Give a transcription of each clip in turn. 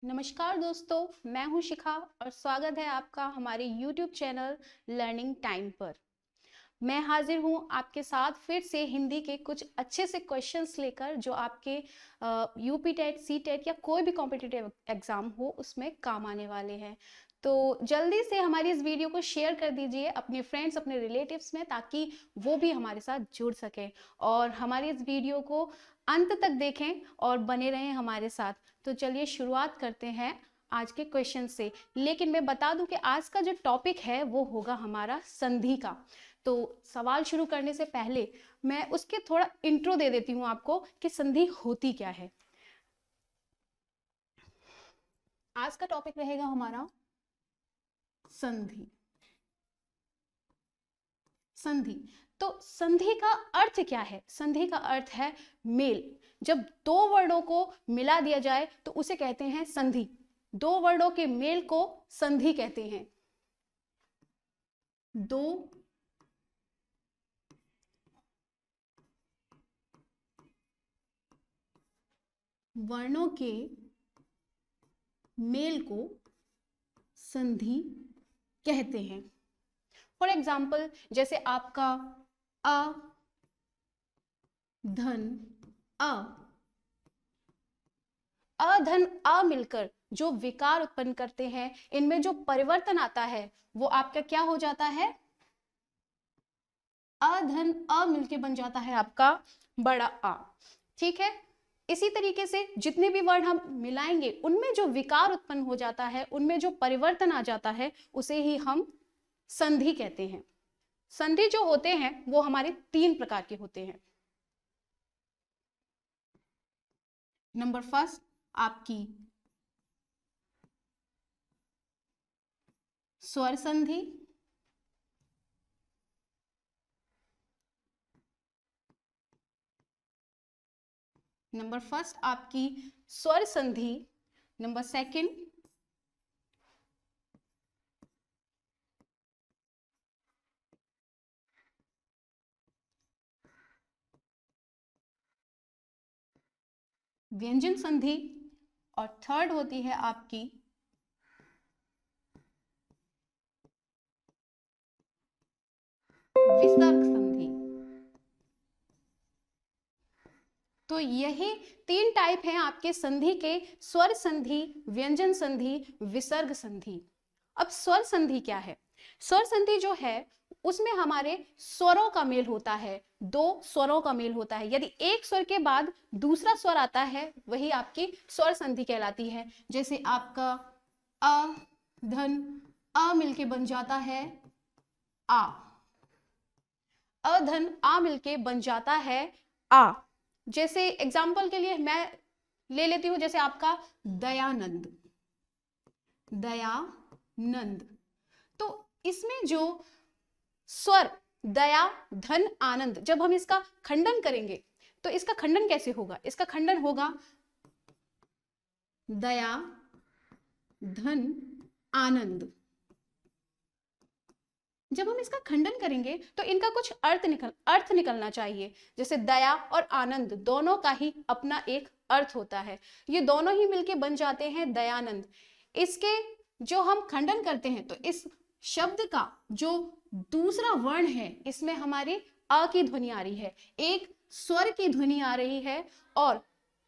नमस्कार दोस्तों, मैं हूं शिखा और स्वागत है आपका हमारे YouTube चैनल लर्निंग टाइम पर। मैं हाजिर हूं आपके साथ फिर से हिंदी के कुछ अच्छे से क्वेश्चंस लेकर जो आपके यूपी टेट, सी टेट या कोई भी कॉम्पिटिटिव एग्जाम हो उसमें काम आने वाले हैं। तो जल्दी से हमारी इस वीडियो को शेयर कर दीजिए अपने फ्रेंड्स, अपने रिलेटिव्स में, ताकि वो भी हमारे साथ जुड़ सकें और हमारी इस वीडियो को अंत तक देखें और बने रहें हमारे साथ। तो चलिए शुरुआत करते हैं आज के क्वेश्चन से। लेकिन मैं बता दूं कि आज का जो टॉपिक है वो होगा हमारा संधि का। तो सवाल शुरू करने से पहले मैं उसके थोड़ा इंट्रो दे देती हूं आपको कि संधि होती क्या है। आज का टॉपिक रहेगा हमारा संधि। संधि तो संधि का अर्थ क्या है? संधि का अर्थ है मेल। जब दो वर्डों को मिला दिया जाए तो उसे कहते हैं संधि। दो वर्डों के मेल को संधि कहते हैं। दो वर्णों के मेल को संधि कहते हैं। फॉर एग्जाम्पल, जैसे आपका अ धन अ, अधन अ मिलकर जो विकार उत्पन्न करते हैं, इनमें जो परिवर्तन आता है वो आपका क्या हो जाता है? अधन अ मिलके बन जाता है आपका बड़ा आ। ठीक है, इसी तरीके से जितने भी वर्ड हम मिलाएंगे उनमें जो विकार उत्पन्न हो जाता है, उनमें जो परिवर्तन आ जाता है, उसे ही हम संधि कहते हैं। संधि जो होते हैं वो हमारे तीन प्रकार के होते हैं। नंबर फर्स्ट आपकी स्वर संधि, नंबर फर्स्ट आपकी स्वर संधि, नंबर सेकंड व्यंजन संधि, और थर्ड होती है आपकी विसर्ग संधि। तो यही तीन टाइप हैं आपके संधि के: स्वर संधि, व्यंजन संधि, विसर्ग संधि। अब स्वर संधि क्या है? स्वर संधि जो है उसमें हमारे स्वरों का मेल होता है, दो स्वरों का मेल होता है। यदि एक स्वर के बाद दूसरा स्वर आता है वही आपकी स्वर संधि कहलाती है। जैसे आपका अ धन अ मिलके बन जाता है आ, अधन आ मिलके बन जाता है आ। जैसे एग्जाम्पल के लिए मैं ले लेती हूं, जैसे आपका दयानंद, दयानंद। तो इसमें जो स्वर दया धन आनंद, जब हम इसका खंडन करेंगे तो इसका खंडन कैसे होगा? इसका खंडन होगा दया धन आनंद। जब हम इसका खंडन करेंगे तो इनका कुछ अर्थ निकलना चाहिए। जैसे दया और आनंद दोनों का ही अपना एक अर्थ होता है, ये दोनों ही मिलके बन जाते हैं दयानंद। इसके जो हम खंडन करते हैं तो इस शब्द का जो दूसरा वर्ण है इसमें हमारी अ की ध्वनि आ रही है, एक स्वर की ध्वनि आ रही है। और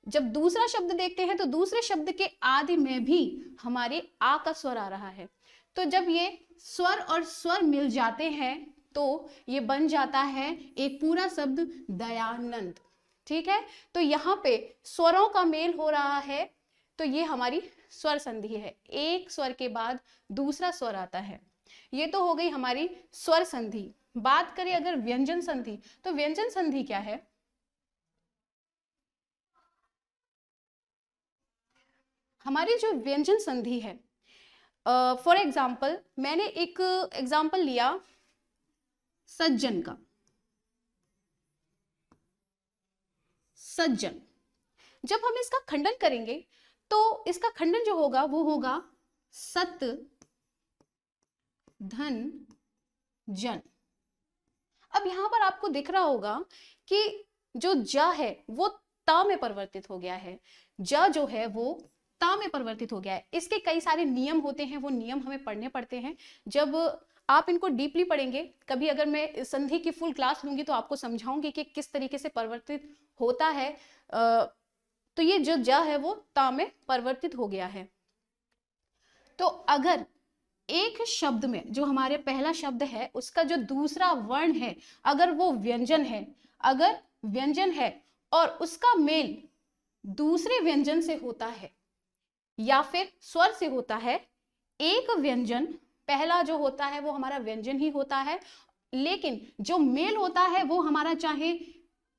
जब दूसरा शब्द देखते हैं तो दूसरे शब्द के आदि में भी हमारे आ का स्वर आ रहा है। तो जब ये स्वर और स्वर मिल जाते हैं तो ये बन जाता है एक पूरा शब्द दयानंद। ठीक है, तो यहाँ पे स्वरों का मेल हो रहा है तो ये हमारी स्वर संधि है। एक स्वर के बाद दूसरा स्वर आता है। ये तो हो गई हमारी स्वर संधि। बात करें अगर व्यंजन संधि, तो व्यंजन संधि क्या है? हमारी जो व्यंजन संधि है, फॉर एग्जाम्पल मैंने एक एग्जाम्पल लिया सज्जन का। सज्जन, जब हम इसका खंडन करेंगे तो इसका खंडन जो होगा वो होगा सत धन जन। अब यहां पर आपको दिख रहा होगा कि जो ज है वो त में परिवर्तित हो गया है। ज जो है वो ता में परिवर्तित हो गया है। इसके कई सारे नियम होते हैं, वो नियम हमें पढ़ने पड़ते हैं। जब आप इनको डीपली पढ़ेंगे, कभी अगर मैं संधि की फुल क्लास लूंगी तो आपको समझाऊंगी कि किस तरीके से परिवर्तित होता है। तो ये जो ज है वो ता में परिवर्तित हो गया है। तो अगर एक शब्द में जो हमारे पहला शब्द है उसका जो दूसरा वर्ण है अगर वो व्यंजन है, अगर व्यंजन है और उसका मेल दूसरे व्यंजन से होता है या फिर स्वर से होता है, एक व्यंजन पहला जो होता है वो हमारा व्यंजन ही होता है, लेकिन जो मेल होता है वो हमारा चाहे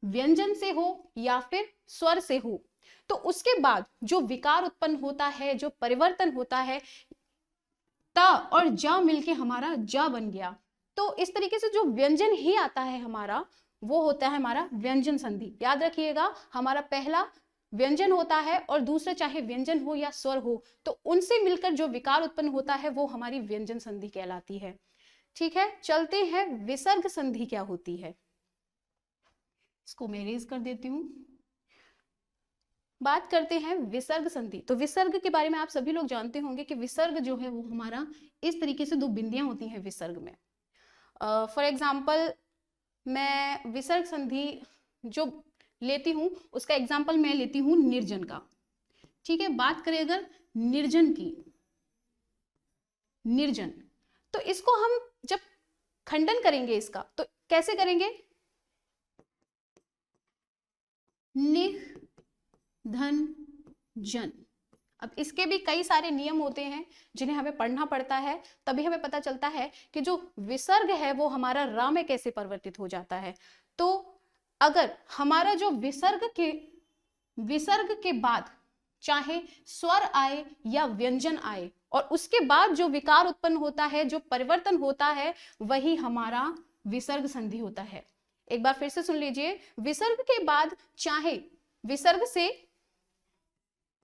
व्यंजन से हो या फिर स्वर से हो, तो उसके बाद जो विकार उत्पन्न होता है, जो परिवर्तन होता है, ता और जा मिलके हमारा जा बन गया। तो इस तरीके से जो व्यंजन ही आता है हमारा, वो होता है हमारा व्यंजन संधि। याद रखिएगा, हमारा पहला व्यंजन होता है और दूसरा चाहे व्यंजन हो या स्वर हो, तो उनसे मिलकर जो विकार उत्पन्न होता है वो हमारी व्यंजन संधि कहलाती है। ठीक है, चलते हैं विसर्ग संधि क्या होती है। इसको मैं इरेज कर देती हूं। बात करते हैं विसर्ग संधि। तो विसर्ग के बारे में आप सभी लोग जानते होंगे कि विसर्ग जो है वो हमारा इस तरीके से दो बिंदियां होती हैं विसर्ग में। फॉर एग्जाम्पल मैं विसर्ग संधि जो लेती हूं उसका एग्जाम्पल मैं लेती हूं निर्जन का। ठीक है, बात करें अगर निर्जन की, निर्जन, तो इसको हम जब खंडन करेंगे इसका तो कैसे करेंगे, निह धन जन। अब इसके भी कई सारे नियम होते हैं जिन्हें हमें पढ़ना पड़ता है, तभी हमें पता चलता है कि जो विसर्ग है वो हमारा रा में कैसे परिवर्तित हो जाता है। तो अगर हमारा जो विसर्ग के बाद चाहे स्वर आए या व्यंजन आए और उसके बाद जो विकार उत्पन्न होता है, जो परिवर्तन होता है, वही हमारा विसर्ग संधि होता है। एक बार फिर से सुन लीजिए, विसर्ग के बाद चाहे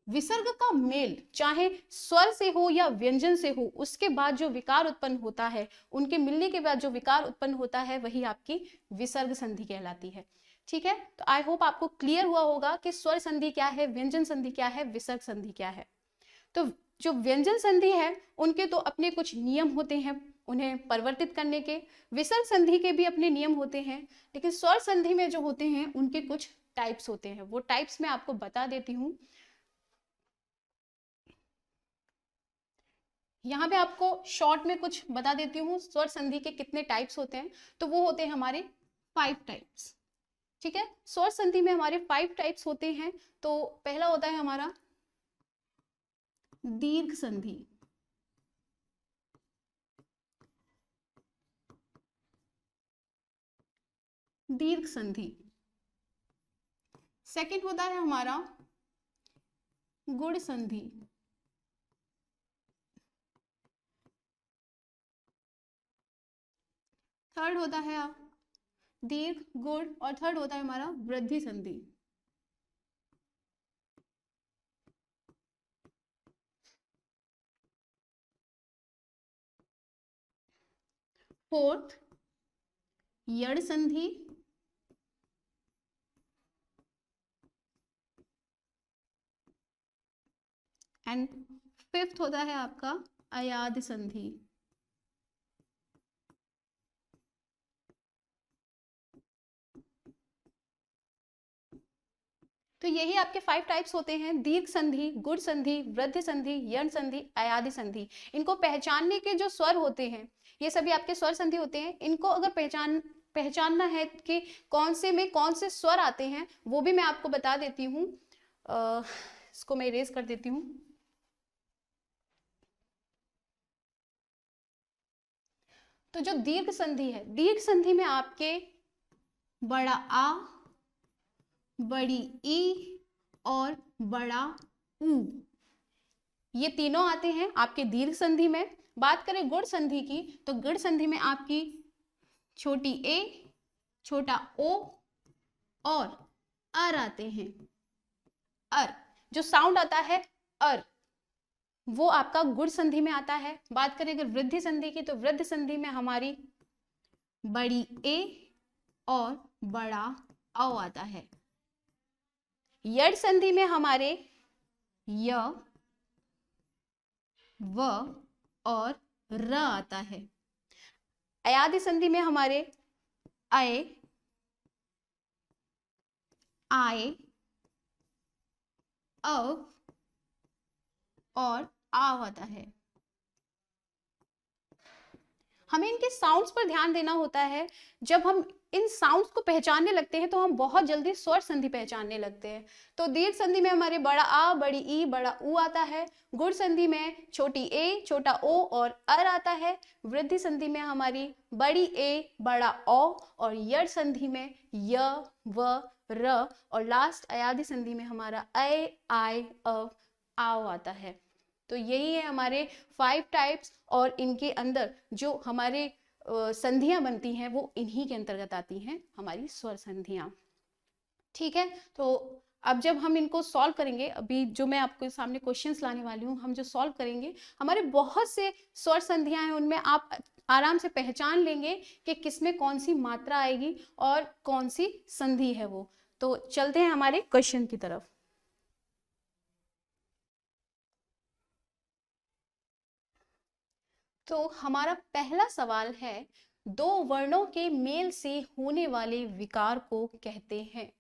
विसर्ग का मेल चाहे स्वर से हो या व्यंजन से हो, उसके बाद जो विकार उत्पन्न होता है, उनके मिलने के बाद जो विकार उत्पन्न होता है, वही आपकी विसर्ग संधि कहलाती है। ठीक है, तो आई होप आपको क्लियर हुआ होगा कि स्वर संधि क्या है, व्यंजन संधि क्या है, विसर्ग संधि क्या है। तो जो व्यंजन संधि है उनके तो अपने कुछ नियम होते हैं उन्हें परिवर्तित करने के, विसर्ग संधि के भी अपने नियम होते हैं, लेकिन स्वर संधि में जो होते हैं उनके कुछ टाइप्स होते हैं। वो टाइप्स मैं आपको बता देती हूँ। यहाँ पे आपको शॉर्ट में कुछ बता देती हूँ स्वर संधि के कितने टाइप्स होते हैं। तो वो होते हैं हमारे 5 टाइप्स। ठीक है, स्वर संधि में हमारे 5 टाइप्स होते हैं। तो पहला होता है हमारा दीर्घ संधि, दीर्घ संधि। सेकंड होता है हमारा गुण संधि, थर्ड होता है दीर्घ गुण, और थर्ड होता है हमारा वृद्धि संधि। फोर्थ यड़ संधि, एंड फिफ्थ होता है आपका अयाद संधि। तो यही आपके 5 टाइप्स होते हैं, दीर्घ संधि, गुण संधि, वृद्धि संधि, यण संधि, अयादि संधि। इनको पहचानने के जो स्वर होते हैं, ये सभी आपके स्वर संधि होते हैं। इनको अगर पहचानना है कि कौन से में कौन से स्वर आते हैं, वो भी मैं आपको बता देती हूँ। इसको मैं इरेज कर देती हूँ। तो जो दीर्घ संधि है, दीर्घ संधि में आपके बड़ा आ, बड़ी ई और बड़ा ऊ, ये तीनों आते हैं आपके दीर्घ संधि में। बात करें गुण संधि की, तो गुण संधि में आपकी छोटी ए, छोटा ओ और अर आते हैं। अर जो साउंड आता है अर, वो आपका गुण संधि में आता है। बात करें अगर वृद्धि संधि की, तो वृद्धि संधि में हमारी बड़ी ए और बड़ा औ आता है। यड़ संधि में हमारे य, व और र आता है। अयादि संधि में हमारे अय, आए, अव और आव आता है। हमें इनके साउंड्स पर ध्यान देना होता है। जब हम इन साउंड्स को पहचानने लगते हैं तो हम बहुत जल्दी स्वर संधि पहचानने लगते हैं। तो दीर्घ संधि में हमारे बड़ा आ, बड़ी ई, बड़ा उ आता है। गुण संधि में छोटी ए, छोटा ओ और अर आता है। वृद्धि संधि में हमारी बड़ी ए, बड़ा औ और यड़ संधि में य, व, र और लास्ट अयादि संधि में हमारा अय, आय, अव, आव आता है। तो यही है हमारे 5 टाइप्स और इनके अंदर जो हमारे संधियां बनती हैं वो इन्हीं के अंतर्गत आती हैं, हमारी स्वर संधियां। ठीक है, तो अब जब हम इनको सॉल्व करेंगे, अभी जो मैं आपके सामने क्वेश्चंस लाने वाली हूँ, हम जो सॉल्व करेंगे, हमारे बहुत से स्वर संधियां हैं, उनमें आप आराम से पहचान लेंगे कि किसमें कौन सी मात्रा आएगी और कौन सी संधि है वो। तो चलते हैं हमारे क्वेश्चन की तरफ। तो हमारा पहला सवाल है, दो वर्णों के मेल से होने वाले विकार को कहते हैं।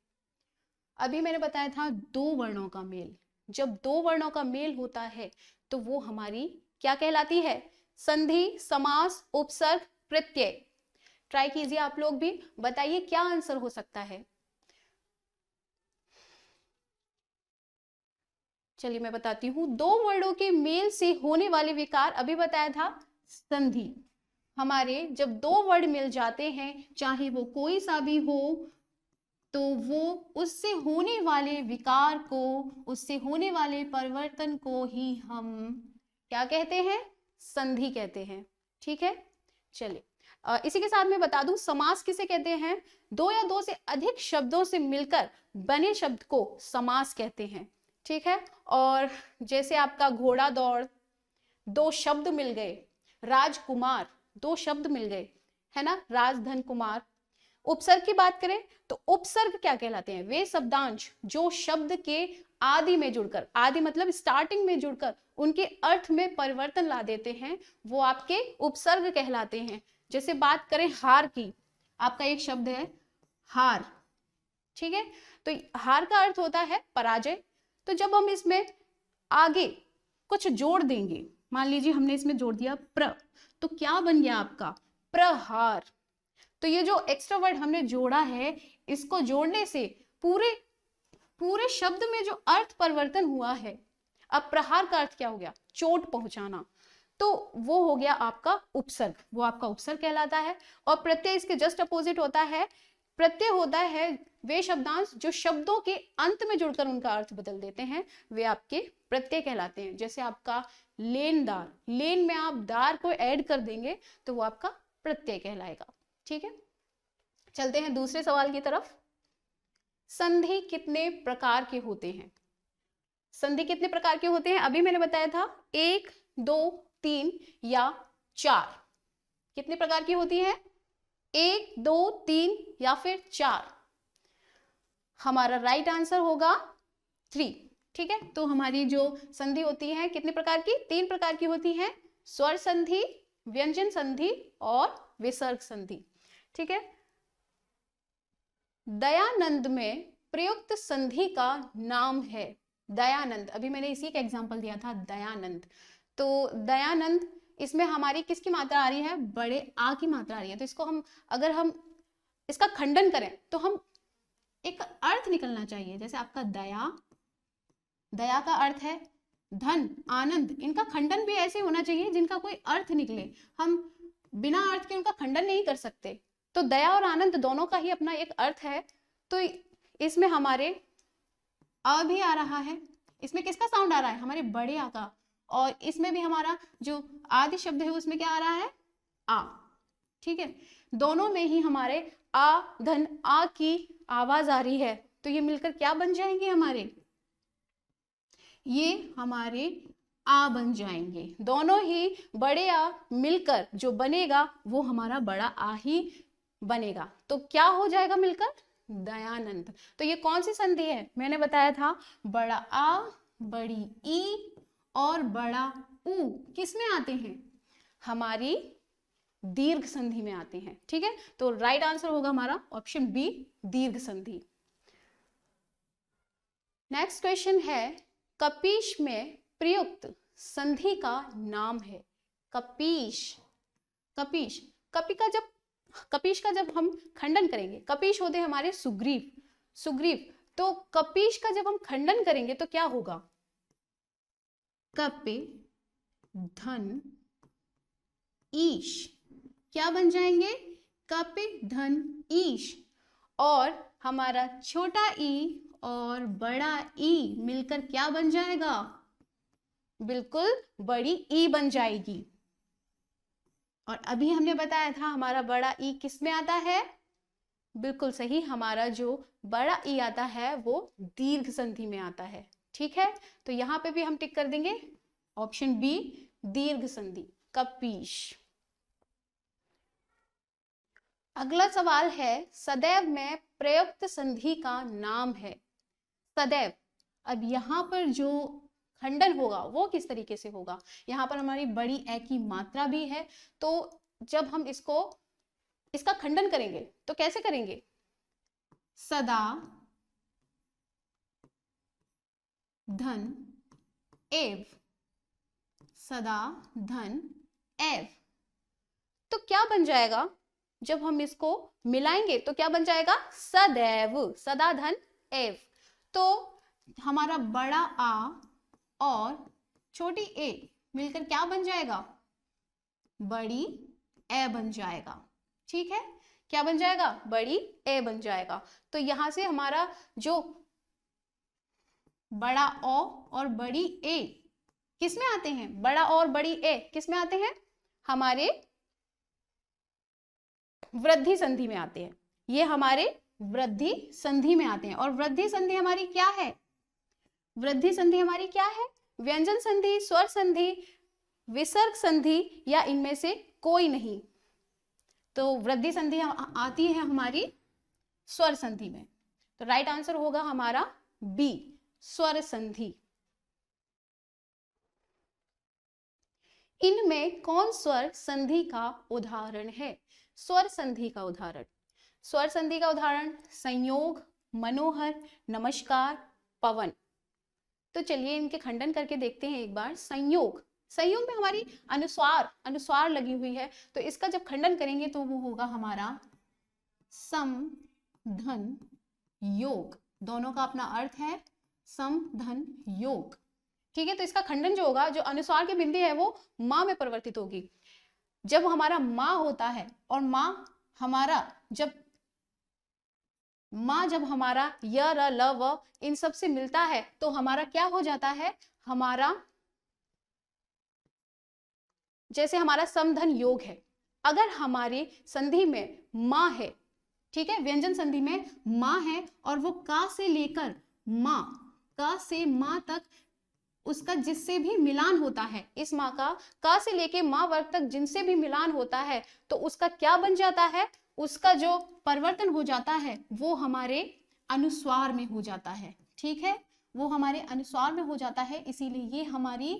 अभी मैंने बताया था दो वर्णों का मेल। जब दो वर्णों का मेल होता है तो वो हमारी क्या कहलाती है? संधि, समास, उपसर्ग, प्रत्यय। ट्राई कीजिए आप लोग भी, बताइए क्या आंसर हो सकता है। चलिए मैं बताती हूँ। दो वर्णों के मेल से होने वाले विकार अभी बताया था संधि। हमारे जब दो वर्ण मिल जाते हैं, चाहे वो कोई सा भी हो, तो वो उससे होने वाले विकार को, उससे होने वाले परिवर्तन को ही हम क्या कहते हैं? संधि कहते हैं। ठीक है, चलिए इसी के साथ मैं बता दूं, समास किसे कहते हैं? दो या दो से अधिक शब्दों से मिलकर बने शब्द को समास कहते हैं। ठीक है, और जैसे आपका घोड़ा दौड़, दो शब्द मिल गए। राजकुमार, दो शब्द मिल गए, है ना, राजधन कुमार। उपसर्ग की बात करें तो उपसर्ग क्या कहलाते हैं? वे शब्दांश जो शब्द के आदि में जुड़कर, आदि मतलब स्टार्टिंग में जुड़कर उनके अर्थ में परिवर्तन ला देते हैं, वो आपके उपसर्ग कहलाते हैं। जैसे बात करें हार की, आपका एक शब्द है हार। ठीक है, तो हार का अर्थ होता है पराजय। तो जब हम इसमें आगे कुछ जोड़ देंगे, मान लीजिए हमने इसमें जोड़ दिया प्र, तो क्या बन गया आपका? प्रहार। तो ये जो एक्स्ट्रा वर्ड हमने जोड़ा है, इसको जोड़ने से पूरे पूरे शब्द में जो अर्थ परिवर्तन हुआ है। अब प्रहार का अर्थ क्या हो गया? चोट पहुंचाना। तो वो हो गया आपका उपसर्ग, वो आपका उपसर्ग कहलाता है। और प्रत्यय इसके जस्ट अपोजिट होता है। प्रत्यय होता है वे शब्दांश जो शब्दों के अंत में जुड़कर उनका अर्थ बदल देते हैं, वे आपके प्रत्यय कहलाते हैं। जैसे आपका लेनदार, लेन में आप दार को ऐड कर देंगे तो वो आपका प्रत्यय कहलाएगा। ठीक है, चलते हैं दूसरे सवाल की तरफ। संधि कितने प्रकार के होते हैं? संधि कितने प्रकार के होते हैं? अभी मैंने बताया था 1, 2, 3 या 4। कितने प्रकार की होती है? 1, 2, 3 या फिर 4। हमारा राइट आंसर होगा 3। ठीक है, तो हमारी जो संधि होती है कितने प्रकार की? 3 प्रकार की होती है। स्वर संधि, व्यंजन संधि और विसर्ग संधि। ठीक है, दयानंद में प्रयुक्त संधि का नाम है। दयानंद, अभी मैंने इसी का एग्जांपल दिया था, दयानंद। तो दयानंद, इसमें हमारी किसकी मात्रा आ रही है? बड़े आ की मात्रा आ रही है। तो इसको हम, अगर हम इसका खंडन करें तो हम एक अर्थ निकलना चाहिए। जैसे आपका दया, दया का अर्थ है धन, आनंद। इनका खंडन भी ऐसे होना चाहिए जिनका कोई अर्थ निकले। हम बिना अर्थ के उनका खंडन नहीं कर सकते। तो दया और आनंद दोनों का ही अपना एक अर्थ है। तो इसमें हमारे अ भी आ रहा है। इसमें किसका साउंड आ रहा है? हमारे बड़े आ का। और इसमें भी हमारा जो आदि शब्द है उसमें क्या आ रहा है? आ। ठीक है, दोनों में ही हमारे आ, धन, आ की आवाज आ रही है। तो ये मिलकर क्या बन जाएंगे हमारे? ये हमारे आ बन जाएंगे। दोनों ही बड़े आ मिलकर जो बनेगा वो हमारा बड़ा आ ही बनेगा। तो क्या हो जाएगा मिलकर? दयानंद। तो ये कौन सी संधि है? मैंने बताया था बड़ा आ, बड़ी ई और बड़ा ऊ किस में आते हैं? हमारी दीर्घ संधि में आते हैं। ठीक है, तो राइट आंसर होगा हमारा ऑप्शन बी, दीर्घ संधि। नेक्स्ट क्वेश्चन है, कपीश में प्रयुक्त संधि का नाम है। कपीश, कपीश, कपीश का जब हम खंडन करेंगे, कपीश होते हैं हमारे सुग्रीव, सुग्रीव, तो कपीश का जब हम खंडन करेंगे तो क्या होगा? कपे धन ईश, क्या बन जाएंगे? कपे धन ईश, और हमारा छोटा ई और बड़ा ई मिलकर क्या बन जाएगा? बिल्कुल बड़ी ई बन जाएगी। और अभी हमने बताया था हमारा बड़ा ई किस में आता है? बिल्कुल सही, हमारा जो बड़ा ई आता है वो दीर्घ संधि में आता है। ठीक है, तो यहां पे भी हम टिक कर देंगे ऑप्शन बी, दीर्घ संधि, कपीश। अगला सवाल है, सदैव में प्रयुक्त संधि का नाम है। सदैव, अब यहाँ पर जो खंडन होगा वो किस तरीके से होगा? यहाँ पर हमारी बड़ी ए की मात्रा भी है, तो जब हम इसका खंडन करेंगे तो कैसे करेंगे? सदा धन एव, सदा धन एव, तो क्या बन जाएगा? जब हम इसको मिलाएंगे तो क्या बन जाएगा? सदैव, सदा धन एव। तो हमारा बड़ा आ और छोटी ए मिलकर क्या बन जाएगा? बड़ी ए बन जाएगा। ठीक है, क्या बन जाएगा? बड़ी ए बन जाएगा। तो यहां से हमारा जो बड़ा ओ और बड़ी ए किस में आते हैं? बड़ा और बड़ी ए किस में आते हैं? हमारे वृद्धि संधि में आते हैं। ये हमारे वृद्धि संधि में आते हैं। और वृद्धि संधि हमारी क्या है? वृद्धि संधि हमारी क्या है? व्यंजन संधि, स्वर संधि, विसर्ग संधि, या इनमें से कोई नहीं। तो वृद्धि संधि आती है हमारी स्वर संधि में। तो राइट आंसर होगा हमारा बी, स्वर संधि। इनमें कौन स्वर संधि का उदाहरण है? स्वर संधि का उदाहरण, स्वर संधि का उदाहरण संयोग, मनोहर, नमस्कार, पवन। तो चलिए इनके खंडन करके देखते हैं एक बार। संयोग, संयोग में हमारी अनुस्वार लगी हुई है, तो इसका जब खंडन करेंगे तो वो होगा हमारा सम धन योग। दोनों का अपना अर्थ है सम धन योग। ठीक है, तो इसका खंडन जो होगा, जो अनुस्वार की बिंदी है वो मां में परिवर्तित होगी। जब हमारा मां होता है और जब हमारा य र ल व इन सब से मिलता है तो हमारा क्या हो जाता है? हमारा जैसे हमारा समधन योग है, अगर हमारी संधि में मां है, ठीक है, व्यंजन संधि में मां है और वो का से लेकर मां, का से मां तक उसका जिससे भी मिलान होता है, इस मां का से लेके मां वर्ग तक जिनसे भी मिलान होता है, तो उसका क्या बन जाता है? उसका जो परिवर्तन हो जाता है वो हमारे अनुस्वार में हो जाता है। ठीक है, वो हमारे अनुस्वार में हो जाता है, इसीलिए ये हमारी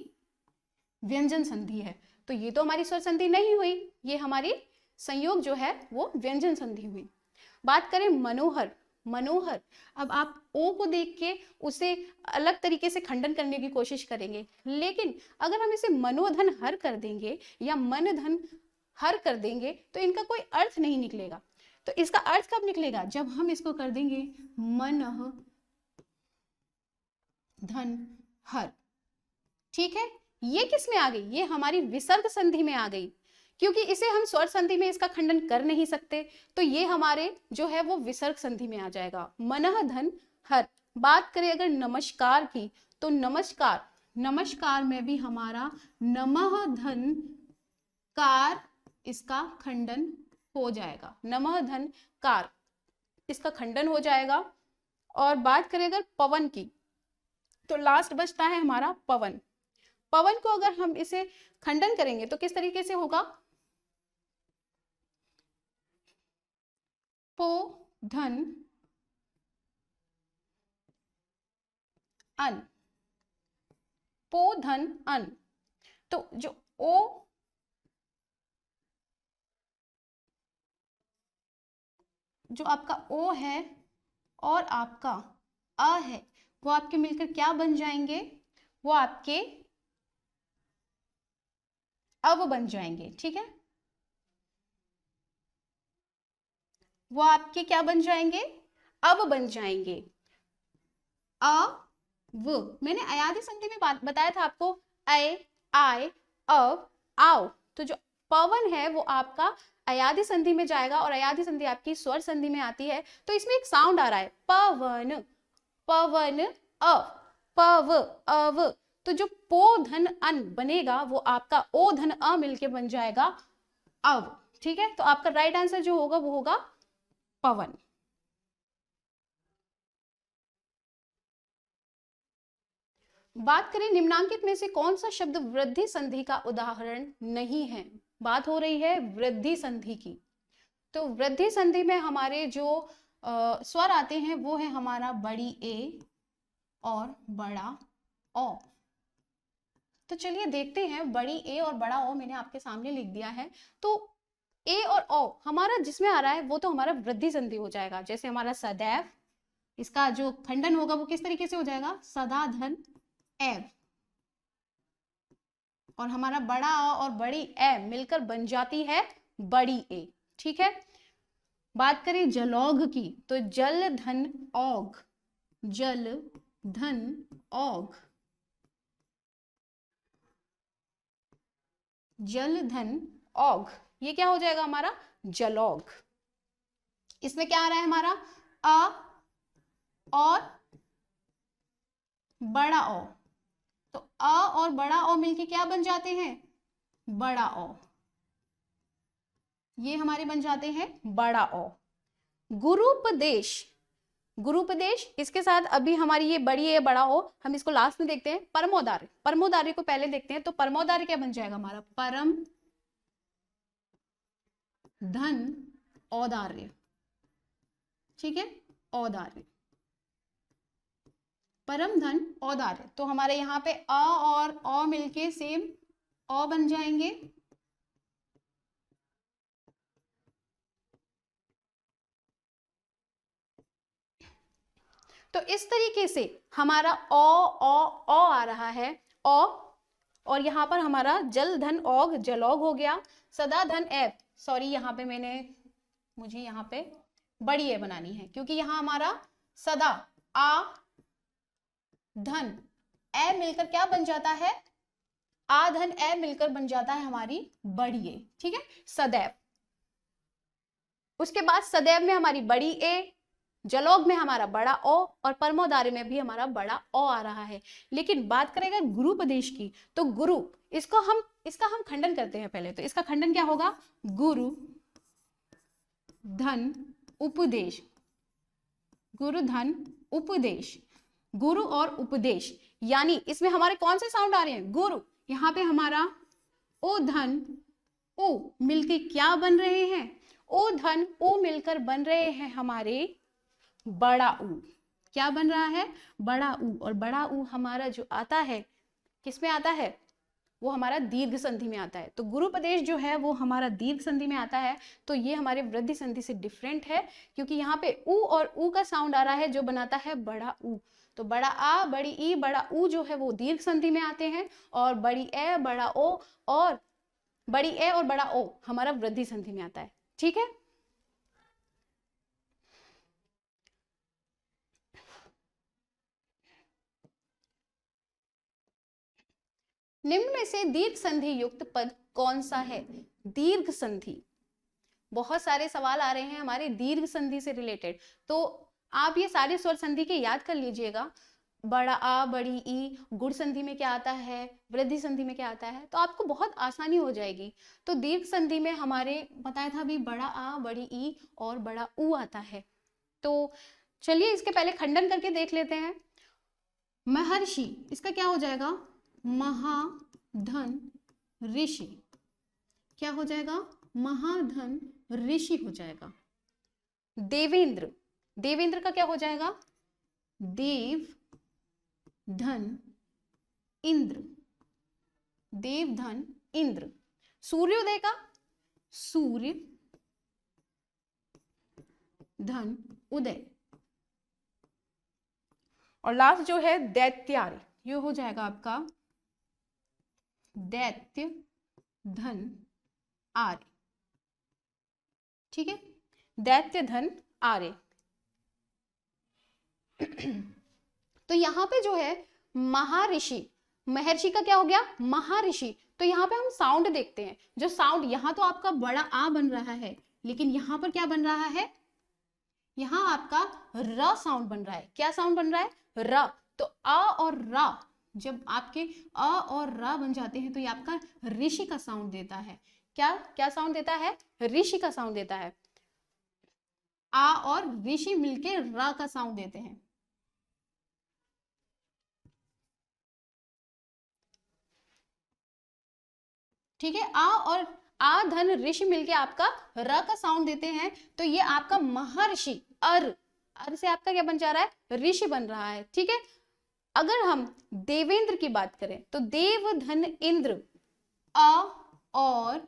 व्यंजन संधि है। तो ये तो हमारी स्वर संधि नहीं हुई, ये हमारी संयोग जो है वो व्यंजन संधि हुई। बात करें मनोहर, मनोहर, अब आप ओ को देख के उसे अलग तरीके से खंडन करने की कोशिश करेंगे, लेकिन अगर हम इसे मनोधन हर कर देंगे या मन धन हर कर देंगे तो इनका कोई अर्थ नहीं निकलेगा। तो इसका अर्थ कब निकलेगा? जब हम इसको कर देंगे मन धन हर। ठीक है, ये किस में आ गई? ये हमारी विसर्ग संधि में आ गई, क्योंकि इसे हम स्वर संधि में इसका खंडन कर नहीं सकते, तो ये हमारे जो है वो विसर्ग संधि में आ जाएगा, मनः धन हर। बात करें अगर नमस्कार की, तो नमस्कार, नमस्कार में भी हमारा नमः धन कार, इसका खंडन हो जाएगा, नमः धन कार, इसका खंडन हो जाएगा। और बात करें अगर पवन की, तो लास्ट बचता है हमारा पवन। पवन को अगर हम इसे खंडन करेंगे तो किस तरीके से होगा? पो धन अन, पो धन अन। तो जो ओ, जो आपका ओ है और आपका अ है, वो आपके मिलकर क्या बन जाएंगे, वो आपके अव बन जाएंगे। ठीक है, वो आपके क्या बन जाएंगे, अब बन जाएंगे। अ व, मैंने अयादी संधि में बात बताया था आपको, ऐ आय अव आओ। तो जो पवन है वो आपका अयादी संधि में जाएगा, और अयादी संधि आपकी स्वर संधि में आती है। तो इसमें एक साउंड आ रहा है, पवन, पवन अव, पव अव। तो जो पो धन अन बनेगा वो आपका ओ धन अ मिलके बन जाएगा अव। ठीक है, तो आपका राइट आंसर जो होगा वो होगा पवन। बात करें निम्नांकित में से कौन सा शब्द वृद्धि संधि का उदाहरण नहीं है। बात हो रही है वृद्धि संधि की। तो वृद्धि संधि में हमारे जो स्वर आते हैं वो है हमारा बड़ी ए और बड़ा ओ। तो चलिए देखते हैं, बड़ी ए और बड़ा ओ मैंने आपके सामने लिख दिया है। तो ए और ओ हमारा जिसमें आ रहा है वो तो हमारा वृद्धि संधि हो जाएगा। जैसे हमारा सदैव, इसका जो खंडन होगा वो किस तरीके से हो जाएगा, सदा धन एव, और हमारा बड़ा अ और बड़ी ए मिलकर बन जाती है बड़ी ए। ठीक है, बात करें जलौघ की, तो जल धन औघ, जल धन औघ, जल धन औघ, ये क्या हो जाएगा हमारा जलौघ। इसमें क्या आ रहा है हमारा अ और बड़ा ओ, तो अ और बड़ा ओ मिलके क्या बन जाते हैं, बड़ा ओ। ये हमारे बन जाते हैं बड़ा ओ। गुरुपदेश, गुरुपदेश, इसके साथ अभी हमारी ये बड़ी ए बड़ा ओ, हम इसको लास्ट में देखते हैं। परमोदार्य, परमोदार्य को पहले देखते हैं। तो परमोदार्य क्या बन जाएगा हमारा, परम धन औदार्य। ठीक है, औदार्य, परम धन औदार्य। तो हमारे यहाँ पे अ और औ मिलके सेम औ बन जाएंगे। तो इस तरीके से हमारा ओ आ रहा है, ओ, और यहाँ पर हमारा जल धन औघ जलौघ हो गया। सदा धन एव, सॉरी यहाँ पे मुझे यहाँ पे बड़ी ए बनानी है, क्योंकि यहाँ हमारा सदा आ धन ए मिलकर क्या बन जाता है, आ धन ए मिलकर बन जाता है हमारी बड़ी ए। ठीक है, सदैव। उसके बाद सदैव में हमारी बड़ी ए, जलौघ में हमारा बड़ा ओ, और परमोदार्य में भी हमारा बड़ा ओ आ रहा है। लेकिन बात करेगा गुरुपदेश की, तो गुरु, इसका हम खंडन करते हैं पहले। तो इसका खंडन क्या होगा, गुरु धन उपदेश, गुरु धन उपदेश, गुरु और उपदेश, यानी इसमें हमारे कौन से साउंड आ रहे हैं, गुरु। यहाँ पे हमारा ओ धन ओ मिलके क्या बन रहे हैं, ओ धन ओ मिलकर बन रहे हैं हमारे बड़ा ऊ। क्या बन रहा है, बड़ा ऊ। और बड़ा ऊ हमारा जो आता है, किसमें आता है, वो हमारा दीर्घ संधि में आता है। तो गुरुपदेश जो है वो हमारा दीर्घ संधि में आता है। तो ये हमारे वृद्धि संधि से डिफरेंट है, क्योंकि यहाँ पे ऊ और ऊ का साउंड आ रहा है जो बनाता है बड़ा ऊ। तो बड़ा आ, बड़ी ई, बड़ा ऊ जो है वो दीर्घ संधि में आते हैं, और बड़ी ए, बड़ा ओ, और बड़ी ए और बड़ा ओ हमारा वृद्धि संधि में आता है। ठीक है, निम्न में से दीर्घ संधि युक्त पद कौन सा है। दीर्घ संधि, बहुत सारे सवाल आ रहे हैं हमारे दीर्घ संधि से रिलेटेड। तो आप ये सारे स्वर संधि के याद कर लीजिएगा। बड़ा आ, बड़ी ई, गुण संधि में क्या आता है, वृद्धि संधि में क्या आता है, तो आपको बहुत आसानी हो जाएगी। तो दीर्घ संधि में हमारे बताया था अभी बड़ा आ, बड़ी ई और बड़ा ऊ आता है। तो चलिए इसके पहले खंडन करके देख लेते हैं। महर्षि, इसका क्या हो जाएगा, महाधन ऋषि। क्या हो जाएगा, महाधन ऋषि हो जाएगा। देवेंद्र, देवेंद्र का क्या हो जाएगा, देव धन इंद्र। देव धन इंद्र। सूर्योदय का सूर्य धन उदय। और लास्ट जो है दैत्यार्य, ये हो जाएगा आपका दैत्य धन आर्य। ठीक है, दैत्य धन आर्य। तो यहाँ पे जो है महर्षि, महर्षि का क्या हो गया महर्षि। तो यहाँ पे हम साउंड देखते हैं, जो साउंड यहाँ तो आपका बड़ा आ बन रहा है, लेकिन यहाँ पर क्या बन रहा है, यहाँ आपका र साउंड बन रहा है। क्या साउंड बन रहा है, र। तो अ और रा जब आपके अ और रा बन जाते हैं तो ये आपका ऋषि का साउंड देता है। क्या क्या साउंड देता है, ऋषि का साउंड देता है। आ और ऋषि मिलके रा का साउंड देते हैं। ठीक है, आ और आ धन ऋषि मिलके आपका र का साउंड देते हैं। तो ये आपका महर्षि अर से आपका क्या बन जा रहा है, ऋषि बन रहा है। ठीक है, अगर हम देवेंद्र की बात करें तो देव धन इंद्र, अ और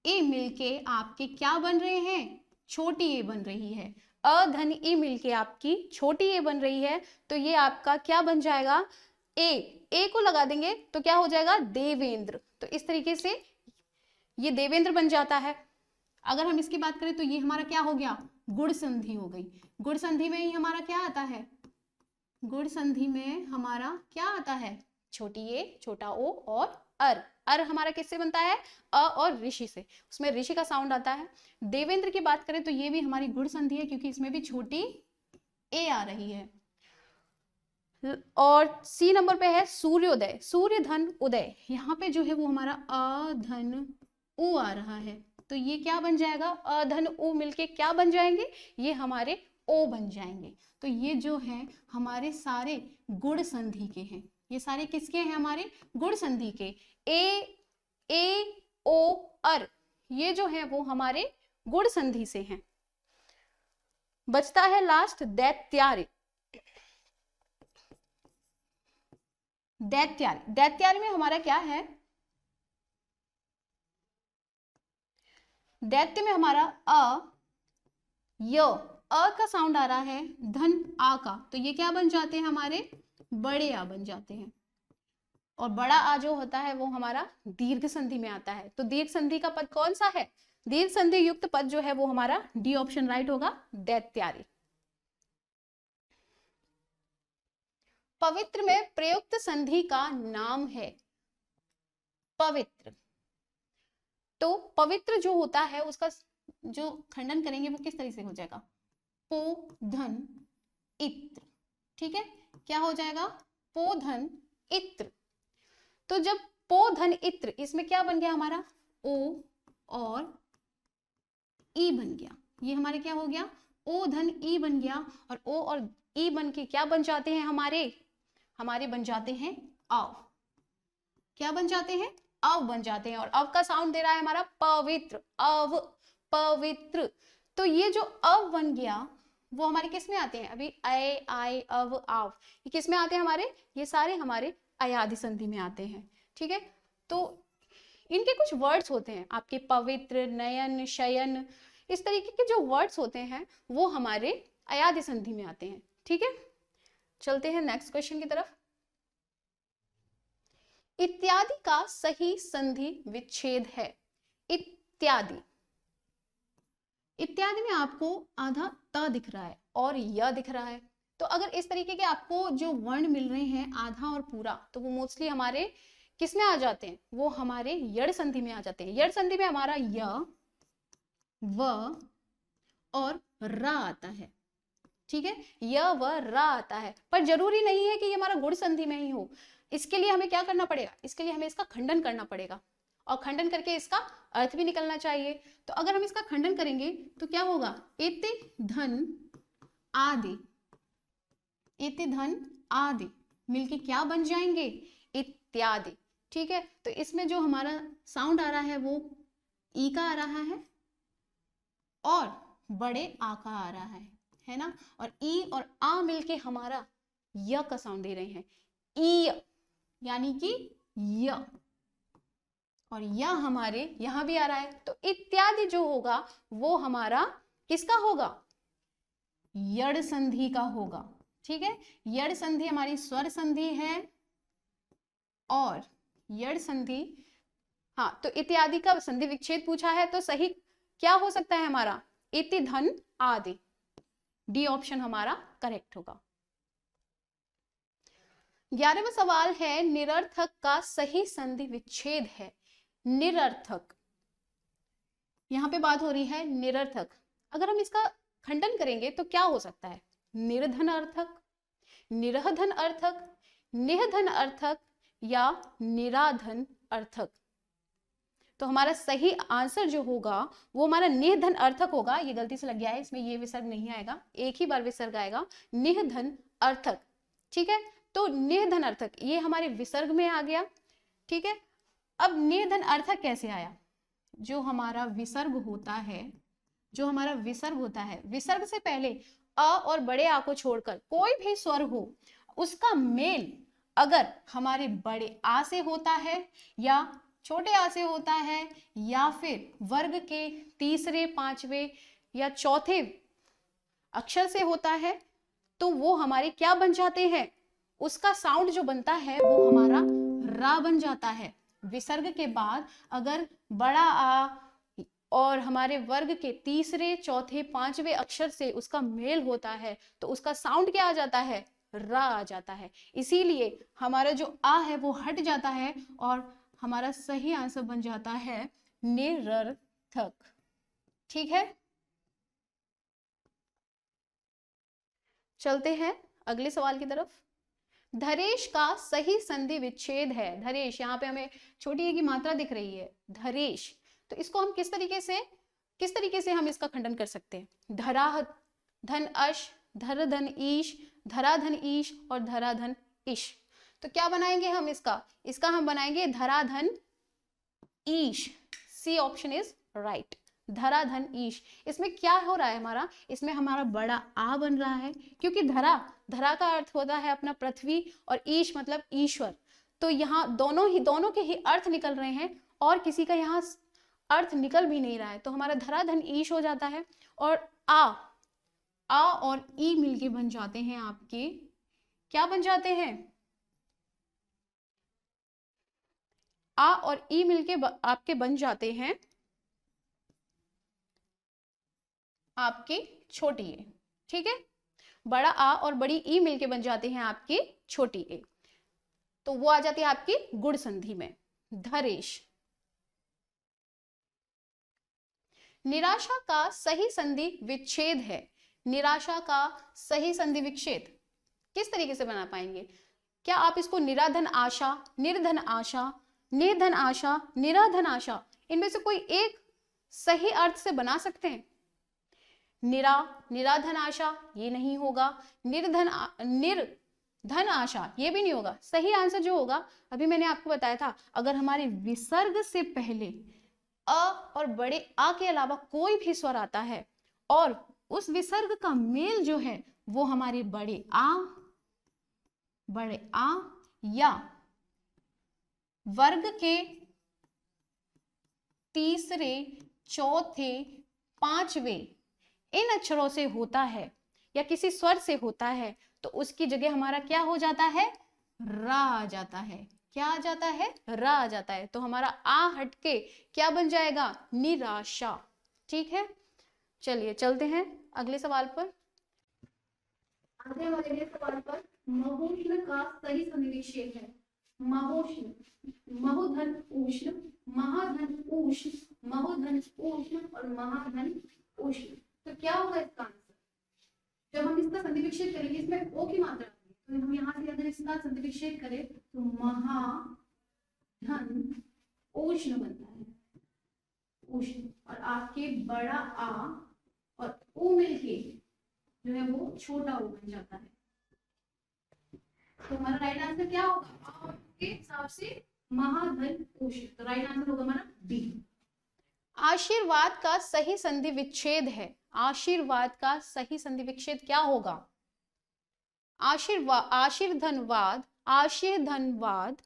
ए मिलके आपके क्या बन रहे हैं, छोटी ए बन रही है। अ धन ई मिलके आपकी छोटी ए बन रही है। तो ये आपका क्या बन जाएगा, ए को लगा देंगे तो क्या हो जाएगा, देवेंद्र। तो इस तरीके से ये देवेंद्र बन जाता है। अगर हम इसकी बात करें तो ये हमारा क्या हो गया, गुण संधि हो गई। गुण संधि में ही हमारा क्या आता है, गुण संधि में हमारा क्या आता है, छोटी ए छोटा ओ और अर। अर हमारा किससे बनता है, अ और ऋषि से, उसमें ऋषि का साउंड आता है। देवेंद्र की बात करें तो ये भी हमारी गुण संधि है, क्योंकि इसमें भी छोटी ए आ रही है। और सी नंबर पे है सूर्योदय, सूर्य धन उदय। यहाँ पे जो है वो हमारा अ धन उ आ रहा है। तो ये क्या बन जाएगा, अ धन उ मिलके क्या बन जाएंगे, ये हमारे ओ बन जाएंगे। तो ये जो है हमारे सारे गुण संधि के हैं। ये सारे किसके हैं, हमारे गुण संधि के। ए ओ अर ये जो है वो हमारे गुण संधि से हैं। बचता है लास्ट दैत्यार्य। दैत्यार्य, दैत्यार्य में हमारा क्या है, दैत्य में हमारा अ य, अ का साउंड आ रहा है, धन आ का। तो ये क्या बन जाते हैं, हमारे बड़े आ बन जाते हैं। और बड़ा आ जो होता है वो हमारा दीर्घ संधि में आता है। तो दीर्घ संधि का पद कौन सा है, दीर्घ संधि युक्त पद जो है वो हमारा डी ऑप्शन राइट होगा, दैत्यार्य। पवित्र में प्रयुक्त संधि का नाम है पवित्र। तो पवित्र जो होता है उसका जो खंडन करेंगे वो किस तरह से हो जाएगा, पो धन इत्र। ठीक है, क्या हो जाएगा, पो धन इत्र। तो जब पो धन इत्र, इसमें क्या बन गया हमारा, ओ और ई बन गया। ये हमारे क्या हो गया, ओ धन ई बन गया। और ओ और ई बन के क्या बन जाते हैं, हमारे बन जाते हैं अव। क्या बन जाते हैं, अव बन जाते हैं। और अव का साउंड दे रहा है हमारा पवित्र, अव पवित्र। तो ये जो अव बन गया वो हमारे किस में आते हैं, अभी ऐ आय अव आव, ये किस में आते हैं हमारे, ये सारे हमारे अयादि संधि में आते हैं। ठीक है, तो इनके कुछ वर्ड्स होते हैं आपके, पवित्र, नयन, शयन, इस तरीके के जो वर्ड्स होते हैं वो हमारे अयादि संधि में आते हैं। ठीक है, चलते हैं नेक्स्ट क्वेश्चन की तरफ। इत्यादि का सही संधि विच्छेद है। इत्यादि, इत्यादि में आपको आधा त दिख रहा है और य दिख रहा है। तो अगर इस तरीके के आपको जो वर्ण मिल रहे हैं आधा और पूरा, तो वो मोस्टली हमारे किस में आ जाते हैं, वो हमारे यड़ संधि में आ जाते हैं। यड़ संधि में हमारा य, व और रा आता है। ठीक है, य व रा आता है, पर जरूरी नहीं है कि ये हमारा गुण संधि में ही हो। इसके लिए हमें क्या करना पड़ेगा, इसके लिए हमें इसका खंडन करना पड़ेगा, और खंडन करके इसका अर्थ भी निकलना चाहिए। तो अगर हम इसका खंडन करेंगे तो क्या होगा, इति धन आदि, इति धन आदि मिलके क्या बन जाएंगे, इत्यादि। ठीक है, तो इसमें जो हमारा साउंड आ रहा है वो ई का आ रहा है और बड़े आ का आ रहा है ना। और ई और आ मिलके हमारा य का साउंड दे रहे हैं, ई, यानी कि य। और यह हमारे यहां भी आ रहा है, तो इत्यादि जो होगा वो हमारा किसका होगा, यड़ संधि का होगा। ठीक है, यड़ संधि हमारी स्वर संधि है और यड़ संधि, हाँ, तो इत्यादि का संधि विच्छेद पूछा है, तो सही क्या हो सकता है हमारा, इति धन आदि, डी ऑप्शन हमारा करेक्ट होगा। 11वां सवाल है निरर्थक का सही संधि विच्छेद है। निरर्थक, यहां पे बात हो रही है निरर्थक, अगर हम इसका खंडन करेंगे तो क्या हो सकता है, निर्धन अर्थक, निरहधन अर्थक, निहधन अर्थक या निराधन अर्थक। तो हमारा सही आंसर जो होगा वो हमारा निधन अर्थक होगा। ये गलती से लग गया है, इसमें ये विसर्ग नहीं आएगा, एक ही बार विसर्ग आएगा, निधन अर्थक। ठीक है, तो निधन अर्थक ये हमारे विसर्ग में आ गया। ठीक है, अब निधन अर्थक कैसे आया, जो हमारा विसर्ग होता है, जो हमारा विसर्ग होता है, विसर्ग से पहले अ और बड़े आ को छोड़कर कोई भी स्वर हो, उसका मेल अगर हमारे बड़े आ से होता है या छोटे आ से होता है या फिर वर्ग के तीसरे, पांचवे या चौथे अक्षर से होता है, तो वो हमारे क्या बन जाते हैं, उसका साउंड जो बनता है वो हमारा रा बन जाता है। विसर्ग के बाद अगर बड़ा आ और हमारे वर्ग के तीसरे, चौथे, पांचवे अक्षर से उसका मेल होता है, तो उसका साउंड क्या आ जाता है, रा आ जाता है। इसीलिए हमारा जो आ है वो हट जाता है और हमारा सही आंसर बन जाता है निरर्थक। ठीक है, चलते हैं अगले सवाल की तरफ। धरेश का सही संधि विच्छेद है। धरेश, यहाँ पे हमें छोटी ए की मात्रा दिख रही है, धरेश, तो इसको हम किस तरीके से हम इसका खंडन कर सकते हैं, धरा धन अश, धर धन ईश, धरा धन ईश और धरा धन इश। तो क्या बनाएंगे हम इसका हम बनाएंगे धराधन ईश। सी ऑप्शन इज राइट, धराधन ईश। इसमें क्या हो रहा है हमारा, इसमें हमारा बड़ा आ बन रहा है, क्योंकि धरा का अर्थ होता है अपना पृथ्वी और ईश मतलब ईश्वर। तो यहाँ दोनों के ही अर्थ निकल रहे हैं और किसी का यहाँ अर्थ निकल भी नहीं रहा है, तो हमारा धराधन ईश हो जाता है। और आ और ई मिलके बन जाते हैं आपके, क्या बन जाते हैं, आ और ई मिलके आपके बन जाते हैं आपकी छोटी ए। ठीक है, बड़ा आ और बड़ी ई मिलके बन जाते हैं आपकी छोटी ए, तो वो आ जाती है आपकी गुण संधि में, धरेश। निराशा का सही संधि विच्छेद है। निराशा का सही संधि विच्छेद किस तरीके से बना पाएंगे, क्या आप इसको निराधन आशा, निर्धन आशा, निर्धन आशा, निराधन आशा, इनमें से कोई एक सही अर्थ से बना सकते हैं। निराधन आशा ये नहीं होगा, निर्धन आशा ये भी नहीं होगा। सही आंसर जो होगा, अभी मैंने आपको बताया था, अगर हमारे विसर्ग से पहले अ और बड़े आ के अलावा कोई भी स्वर आता है और उस विसर्ग का मेल जो है वो हमारे बड़े आ या वर्ग के तीसरे, चौथे, पांचवे इन अक्षरों से होता है या किसी स्वर से होता है, तो उसकी जगह हमारा क्या हो जाता है, रा आ जाता है। क्या आ जाता है, रा आ जाता है। तो हमारा आ हटके क्या बन जाएगा, निराशा। ठीक है, चलिए चलते हैं अगले सवाल पर। अगले सवाल पर महोष्ण का सही संधि विच्छेद है। महोष्ण, महोधन उष्ण, महाधन उष्ण, महोधन उष्ण और महाधन उष्ण। तो क्या होगा इसका आंसर, जब हम इसका संधि विच्छेद करेंगे, इसमें ओ की मात्रा, तो हम यहाँ से अगर इसका संधि विच्छेद करें तो महाधन उष्ण बनता है, उष्ण, और आपके बड़ा आ और ओ मिलके जो है वो छोटा ओ बन जाता है। तो हमारा राइट आंसर क्या होगा, के हिसाब से महाधन उष्ण, तो राइट आंसर होगा हमारा बी। आशीर्वाद का सही संधि विच्छेद है। आशीर्वाद का सही संधि विच्छेद क्या होगा, आशीर्धनवाद, आशीर्धनवाद,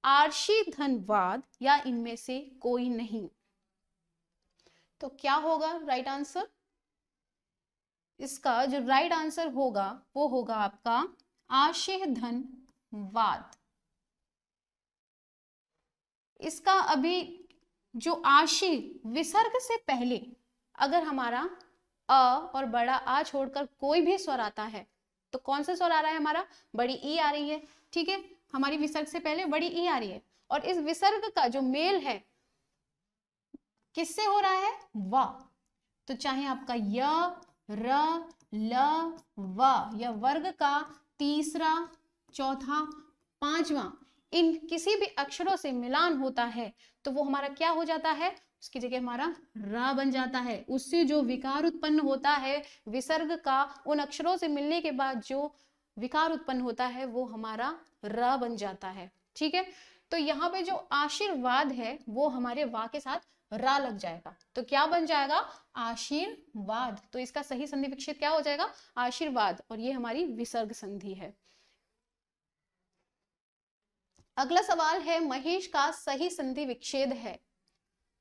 आर्षी धनवाद या इनमें से कोई नहीं। तो क्या होगा राइट आंसर? इसका जो राइट आंसर होगा वो होगा आपका आर्षी धनवाद। इसका अभी जो आशी विसर्ग से पहले अगर हमारा अ और बड़ा आ छोड़कर कोई भी स्वर आता है तो कौन सा स्वर आ रहा है? हमारा बड़ी ई आ रही है। ठीक है, हमारी विसर्ग से पहले बड़ी ई आ रही है और इस विसर्ग का जो मेल है किससे हो रहा है? वा। तो चाहे आपका य, र, ल, व या वर्ग का तीसरा, चौथा, पांचवा इन किसी भी अक्षरों से मिलान होता है तो वो हमारा क्या हो जाता है? उसकी जगह हमारा र बन जाता है। उससे जो विकार उत्पन्न होता है विसर्ग का, उन अक्षरों से मिलने के बाद जो विकार उत्पन्न होता है वो हमारा र बन जाता है। ठीक है, तो यहाँ पे जो आशीर्वाद है वो हमारे वा के साथ रा लग जाएगा तो क्या बन जाएगा? आशीर्वाद। तो इसका सही संधि विच्छेद क्या हो जाएगा? आशीर्वाद। और ये हमारी विसर्ग संधि है। अगला सवाल है महेश का सही संधि विच्छेद है।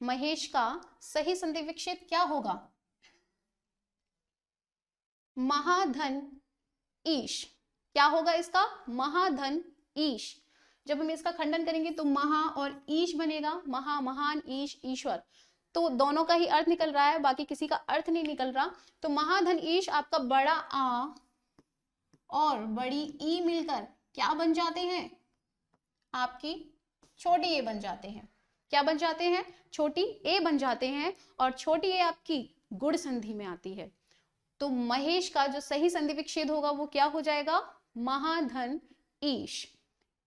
महेश का सही संधि विच्छेद क्या होगा? महाधन ईश। क्या होगा इसका? महाधन ईश। जब हम इसका खंडन करेंगे तो महा और ईश बनेगा, महा महान, ईश ईश्वर। तो दोनों का ही अर्थ निकल रहा है, बाकी किसी का अर्थ नहीं निकल रहा। तो महाधन ईश आपका बड़ा आ और बड़ी ई मिलकर क्या बन जाते हैं? आपकी छोटी ए बन जाते हैं। क्या बन जाते हैं? छोटी ए बन जाते हैं और छोटी ए आपकी गुण संधि में आती है। तो महेश का जो सही संधि विच्छेद होगा वो क्या हो जाएगा? महाधन ईश।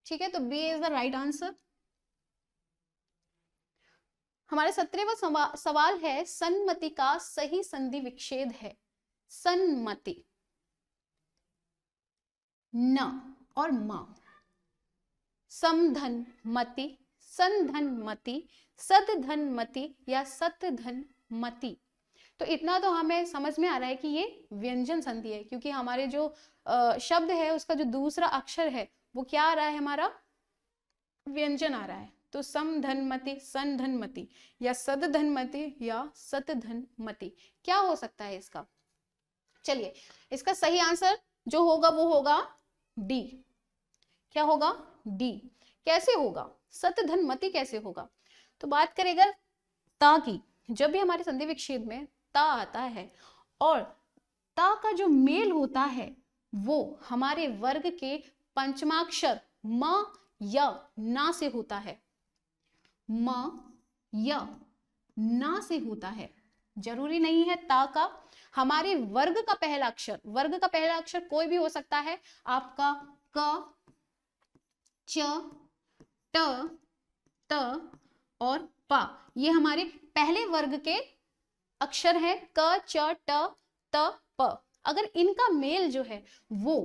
ठीक है, तो B is the right answer. हमारे 17वां सवाल है सन्मति का सही संधि विच्छेद है। सन्मति, न और म। समधनमति, संधनमति, सदधनमति या सतधनमति। तो इतना तो हमें समझ में आ रहा है कि ये व्यंजन संधि है क्योंकि हमारे जो शब्द है उसका जो दूसरा अक्षर है वो क्या आ रहा है? हमारा व्यंजन आ रहा है। तो समधनमति, संधनमति या सदधनमति या सतधनमति क्या हो सकता है इसका? चलिए, इसका सही आंसर जो होगा वो होगा डी। क्या होगा? डी। कैसे होगा? सतधनमति कैसे होगा? तो बात करेगा ता की। जब भी हमारे संधि विच्छेद में ता आता है और ता का जो मेल होता है वो हमारे वर्ग के पंचमाक्षर म या ना से होता है। म या ना से होता है। जरूरी नहीं है ता का, हमारे वर्ग का पहला अक्षर, वर्ग का पहला अक्षर कोई भी हो सकता है। आपका क, च, ट, त और पा, ये हमारे पहले वर्ग के अक्षर है। क, च, ट, त, प। अगर इनका मेल जो है वो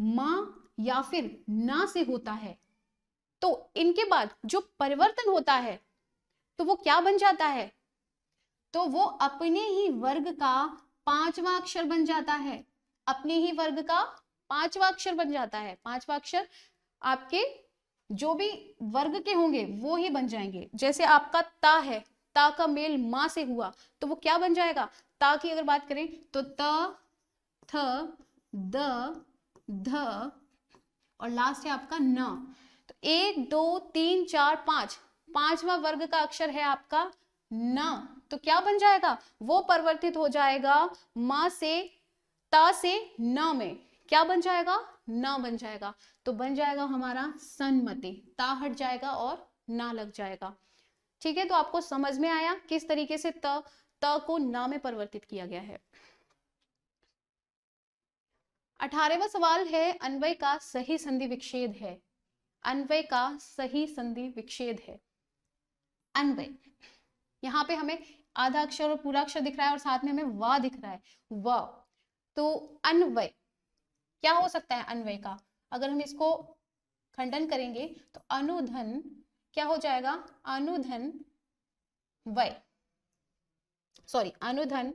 मां या फिर ना से होता है तो इनके बाद जो परिवर्तन होता है तो वो क्या बन जाता है? तो वो अपने ही वर्ग का पांचवा अक्षर बन जाता है। अपने ही वर्ग का पांचवा अक्षर बन जाता है। पांचवा अक्षर आपके जो भी वर्ग के होंगे वो ही बन जाएंगे। जैसे आपका ता है, ता का मेल मां से हुआ तो वो क्या बन जाएगा? ता की अगर बात करें तो त, थ, द, ध और लास्ट है आपका न। तो 1 2 3 4 5, पांचवा वर्ग का अक्षर है आपका न। तो क्या बन जाएगा? वो परिवर्तित हो जाएगा मां से, ता से न में। क्या बन जाएगा? न बन जाएगा। तो बन जाएगा हमारा सन्मति। ता हट जाएगा और ना लग जाएगा। ठीक है, तो आपको समझ में आया किस तरीके से त को ना में परिवर्तित किया गया है। 18वां सवाल है अन्वय का सही संधि विच्छेद है। अन्वय का सही संधि विच्छेद है। अन्वय, यहाँ पे हमें आधा अक्षर और पूरा अक्षर दिख रहा है और साथ में हमें वा दिख रहा है। व, तो अन्वय क्या हो सकता है? अन्वय का अगर हम इसको खंडन करेंगे तो अनुधन क्या हो जाएगा? अनुधन वय, सॉरी अनुधन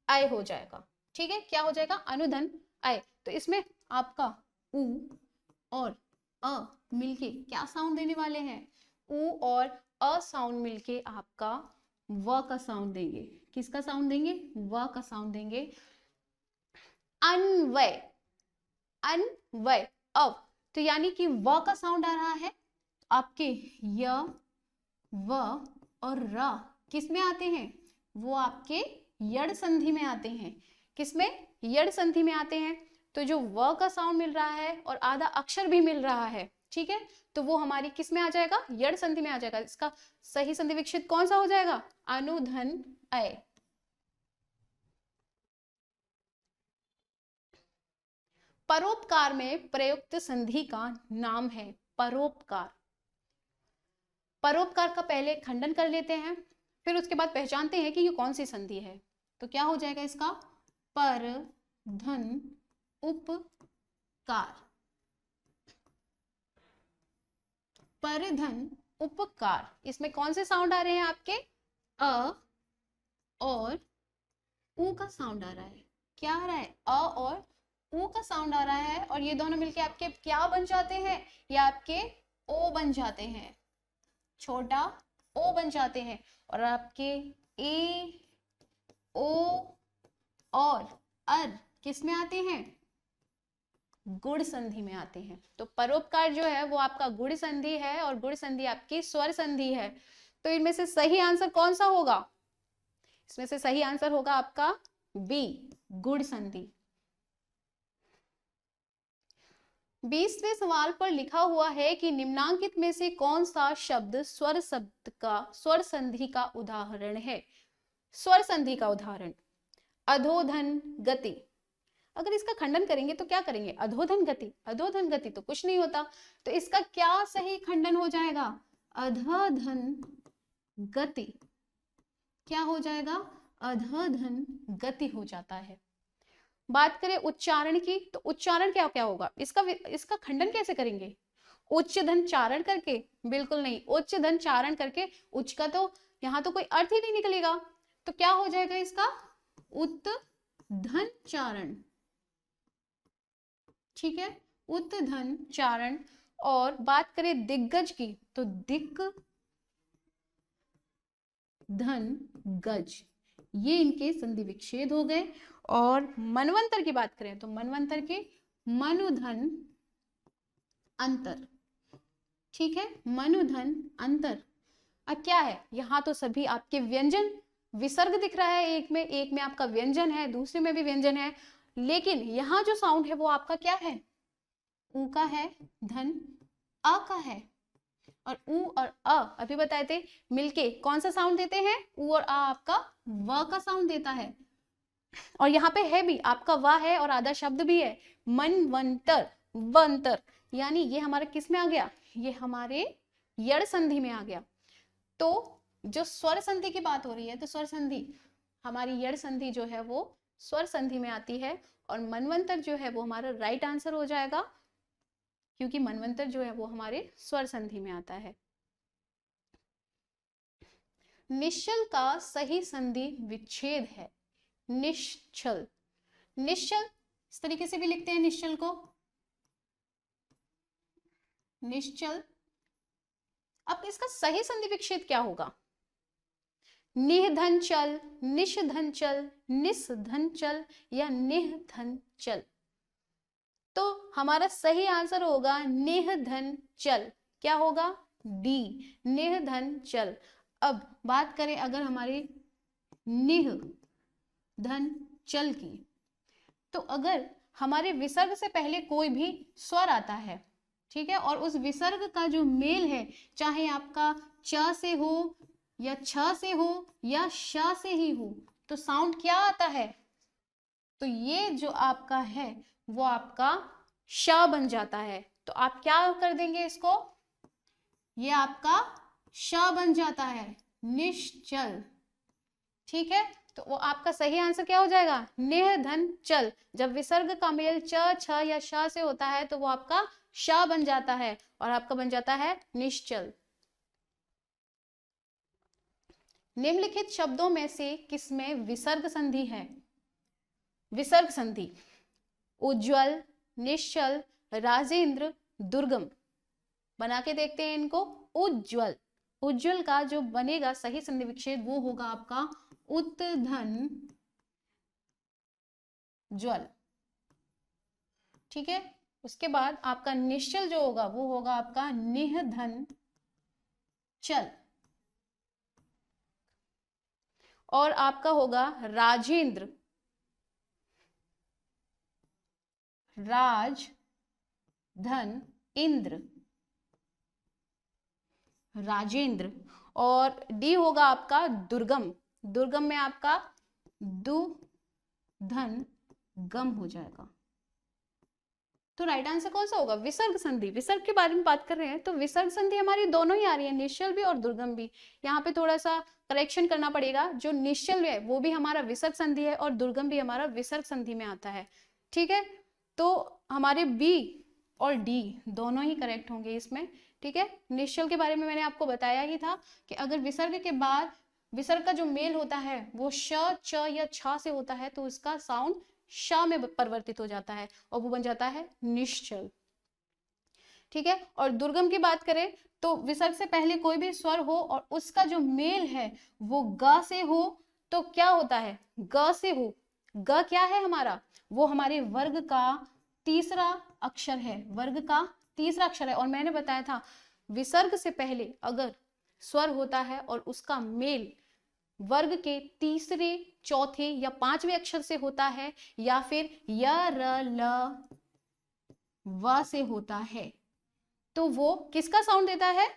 अय हो जाएगा। ठीक है, क्या हो जाएगा? अनुधन अय। तो इसमें आपका उ और अ मिलके क्या साउंड देने वाले हैं? ऊ और अ साउंड मिलके आपका व का साउंड देंगे। किसका साउंड देंगे? व का साउंड देंगे। अन्वय, अन्वय, अव, तो यानी कि व का साउंड आ रहा है। आपके य, व और र किस में आते हैं? वो आपके यड़ संधि में आते हैं। किसमें? यड़ संधि में आते हैं। तो जो व का साउंड मिल रहा है और आधा अक्षर भी मिल रहा है, ठीक है, तो वो हमारी किस में आ जाएगा? यड़ संधि में आ जाएगा। इसका सही संधि विच्छेद कौन सा हो जाएगा? अनुधन अय। परोपकार में प्रयुक्त संधि का नाम है परोपकार। परोपकार का पहले खंडन कर लेते हैं, फिर उसके बाद पहचानते हैं कि ये कौन सी संधि है। तो क्या हो जाएगा इसका? पर धन उपकार, पर धन उपकार। इसमें कौन से साउंड आ रहे हैं आपके? अ और ऊ का साउंड आ रहा है। क्या आ रहा है? अ और ऊ का साउंड आ रहा है, और ये दोनों मिलके आपके क्या बन जाते हैं? ये आपके ओ बन जाते हैं, छोटा ओ बन जाते हैं। और आपके ए, ओ और अर किस में आते हैं? गुण संधि में आते हैं। तो परोपकार जो है वो आपका गुण संधि है और गुण संधि आपकी स्वर संधि है। तो इनमें से सही आंसर कौन सा होगा? इसमें से सही आंसर होगा आपका बी, गुण संधि। 20वें सवाल पर लिखा हुआ है कि निम्नांकित में से कौन सा शब्द स्वर संधि का उदाहरण है? स्वर संधि का उदाहरण अधोधन गति। अगर इसका खंडन करेंगे तो क्या करेंगे? अधोधन गति, अधोधन गति तो कुछ नहीं होता। तो इसका क्या सही खंडन हो जाएगा? अधोधन गति। क्या हो जाएगा? अधोधन गति हो जाता है। बात करें उच्चारण की, तो उच्चारण क्या क्या होगा? इसका खंडन कैसे करेंगे? उच्च धन चारण करके? बिल्कुल नहीं, उच्च धन चारण करके उच्च का तो यहाँ तो कोई अर्थ ही नहीं निकलेगा। तो क्या हो जाएगा इसका? उत धन चारण, ठीक है, उत धन चारण। और बात करें दिग्गज की, तो दिक धन गज, ये इनके संधि विच्छेद हो गए। और मनवंतर की बात करें तो मनवंतर के मनुधन अंतर, ठीक है, मनुधन अंतर। अब क्या है? यहाँ तो सभी आपके व्यंजन विसर्ग दिख रहा है, एक में आपका व्यंजन है, दूसरे में भी व्यंजन है, लेकिन यहाँ जो साउंड है वो आपका क्या है? ऊ का है, धन अ का है। और ऊ और अ अभी बताए थे मिलके कौन सा साउंड देते हैं? ऊ और आ आपका व का साउंड देता है। और यहाँ पे है भी आपका व है और आधा शब्द भी है, मनवंतर, वंतर, यानी ये हमारे किस में आ गया? ये हमारे यड़ संधि में आ गया। तो जो स्वर संधि की बात हो रही है, तो स्वर संधि हमारी यड़ संधि जो है वो स्वर संधि में आती है, और मनवंतर जो है वो हमारा राइट आंसर हो जाएगा, क्योंकि मनवंतर जो है वो हमारे स्वर संधि में आता है। निश्चल का सही संधि विच्छेद है निश्चल। निश्चल इस तरीके से भी लिखते हैं निश्चल को, निश्चल। अब इसका सही संधि विच्छेद क्या होगा? निधन चल, निषधन चल, निषधन चल या निधन चल। तो हमारा सही आंसर होगा निधन चल। क्या होगा? डी, निधन चल। अब बात करें अगर हमारे निह धन चल की, तो अगर हमारे विसर्ग से पहले कोई भी स्वर आता है, ठीक है, और उस विसर्ग का जो मेल है, चाहे आपका च से हो या छ से हो या श से ही हो, तो साउंड क्या आता है? तो ये जो आपका है वो आपका श बन जाता है। तो आप क्या कर देंगे इसको? ये आपका श बन जाता है, निश्चल, ठीक है। तो वो आपका सही आंसर क्या हो जाएगा? निह धन चल। जब विसर्ग का मेल च, छ या श से होता है तो वो आपका श बन जाता है और आपका बन जाता है निश्चल। निम्नलिखित शब्दों में से किसमें विसर्ग संधि है? विसर्ग संधि उज्ज्वल, निश्चल, राजेंद्र, दुर्गम। बना के देखते हैं इनको। उज्ज्वल, उज्ज्वल का जो बनेगा सही संधि विच्छेद वो होगा आपका उत्धन ज्वल। ठीक है, उसके बाद आपका निश्चल जो होगा वो होगा आपका निधन चल। और आपका होगा राजेंद्र, राज धन इंद्र, राजेंद्र। और डी होगा आपका दुर्गम, दुर्गम में आपका दु धन गम हो जाएगा। तो राइट आंसर कौन सा होगा? विसर्ग संधि। विसर्ग के बारे में बात कर रहे हैं तो विसर्ग संधि हमारी दोनों ही आ रही है, निश्चल भी और दुर्गम भी। यहाँ पे थोड़ा सा करेक्शन करना पड़ेगा, जो निश्चल है वो भी हमारा विसर्ग संधि है और दुर्गम भी हमारा विसर्ग संधि में आता है। ठीक है, तो हमारे बी और डी दोनों ही करेक्ट होंगे इसमें। ठीक है, निश्चल के बारे में मैंने आपको बताया ही था कि अगर विसर्ग के बाद विसर्ग का जो मेल होता है वो श, च या छ से होता है तो उसका साउंड श में परिवर्तित हो जाता है और वो बन जाता है निश्चल। ठीक है, और दुर्गम की बात करें तो विसर्ग से पहले कोई भी स्वर हो और उसका जो मेल है वो ग से हो तो क्या होता है? ग से हो। ग क्या है हमारा? वो हमारे वर्ग का तीसरा अक्षर है, वर्ग का तीसरा अक्षर है। और मैंने बताया था विसर्ग से पहले अगर स्वर होता है और उसका मेल वर्ग के तीसरे, चौथे या पांचवें अक्षर से होता है या फिर य, र, ल, व से होता है तो वो किसका साउंड देता है?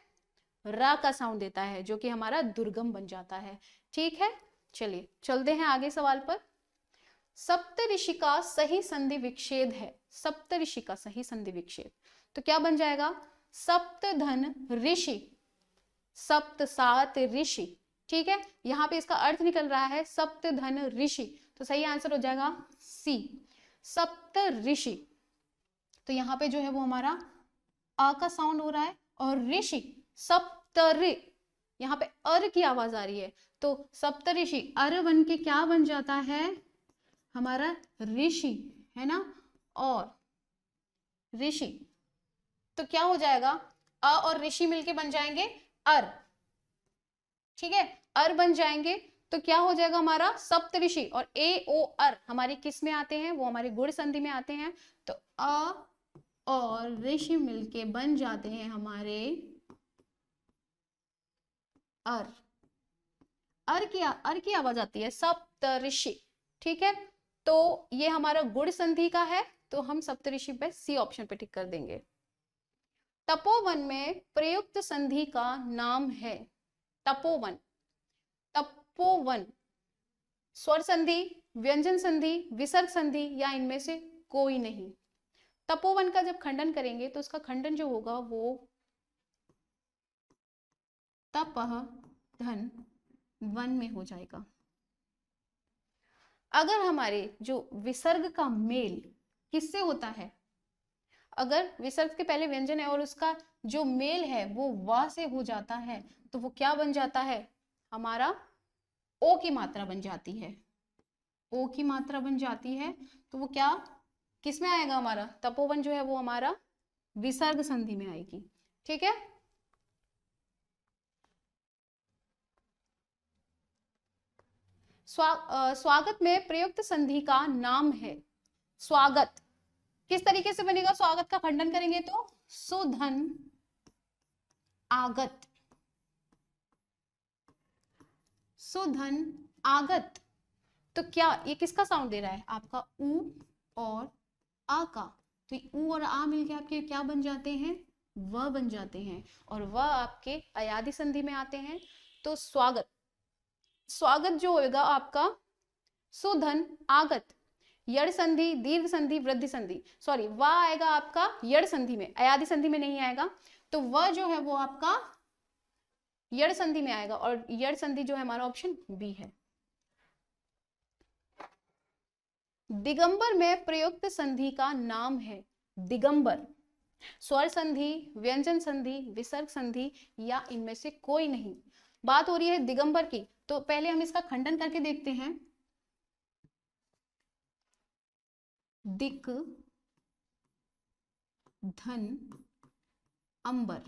र का साउंड देता है, जो कि हमारा दुर्गम बन जाता है। ठीक है, चलिए चलते हैं आगे सवाल पर। सप्तऋषि का सही संधि विच्छेद है, सप्तऋषि का सही संधि विच्छेद तो क्या बन जाएगा? सप्तधन ऋषि, सप्त सात ऋषि। ठीक है, यहाँ पे इसका अर्थ निकल रहा है सप्तधन ऋषि, तो सही आंसर हो जाएगा सी, सप्त ऋषि। तो यहाँ पे जो है वो हमारा अ का साउंड हो रहा है और ऋषि सप्तरि, यहाँ पे अर की आवाज आ रही है तो सप्तऋषि अर बन के क्या बन जाता है? हमारा ऋषि है ना, और ऋषि तो क्या हो जाएगा? अ और ऋषि मिलके बन जाएंगे अर। ठीक है, अर बन जाएंगे तो क्या हो जाएगा हमारा? सप्तऋषि। और ए ओ अर हमारे किस में आते हैं? वो हमारे गुण संधि में आते हैं। तो अ और ऋषि मिलके बन जाते हैं हमारे अर। अर की आवाज आती है सप्तऋषि। ठीक है, तो ये हमारा गुण संधि का है तो हम सप्तऋषि पे सी ऑप्शन पे टिक कर देंगे। तपोवन में प्रयुक्त संधि का नाम है, तपोवन, तपोवन स्वर संधि, व्यंजन संधि, विसर्ग संधि या इनमें से कोई नहीं। तपोवन का जब खंडन करेंगे तो उसका खंडन जो होगा वो तपः धन वन में हो जाएगा। अगर हमारे जो विसर्ग का मेल किससे होता है? अगर विसर्ग के पहले व्यंजन है और उसका जो मेल है वो वा से हो जाता है तो वो क्या बन जाता है? हमारा ओ की मात्रा बन जाती है, ओ की मात्रा बन जाती है तो वो क्या किस में आएगा? हमारा तपोवन जो है वो हमारा विसर्ग संधि में आएगी। ठीक है, स्वागत में प्रयुक्त संधि का नाम है, स्वागत किस तरीके से बनेगा? स्वागत का खंडन करेंगे तो सुधन आगत, सुधन आगत। तो क्या ये किसका साउंड दे रहा है? आपका उ और आ का। तो उ और आ मिलके आपके क्या बन जाते हैं? व बन जाते हैं और व आपके अयादि संधि में आते हैं। तो स्वागत, स्वागत जो होगा आपका सुधन आगत, यड़ संधि, दीर्घ संधि, वृद्धि संधि, सॉरी व आएगा आपका यड़ संधि में, अयादि संधि में नहीं आएगा। तो व जो है वो आपका यड़ संधि में आएगा और यड़ संधि जो है हमारा ऑप्शन बी है। दिगंबर में प्रयुक्त संधि का नाम है, दिगंबर स्वर संधि, व्यंजन संधि, विसर्ग संधि या इनमें से कोई नहीं। बात हो रही है दिगंबर की तो पहले हम इसका खंडन करके देखते हैं। दिक धन अंबर,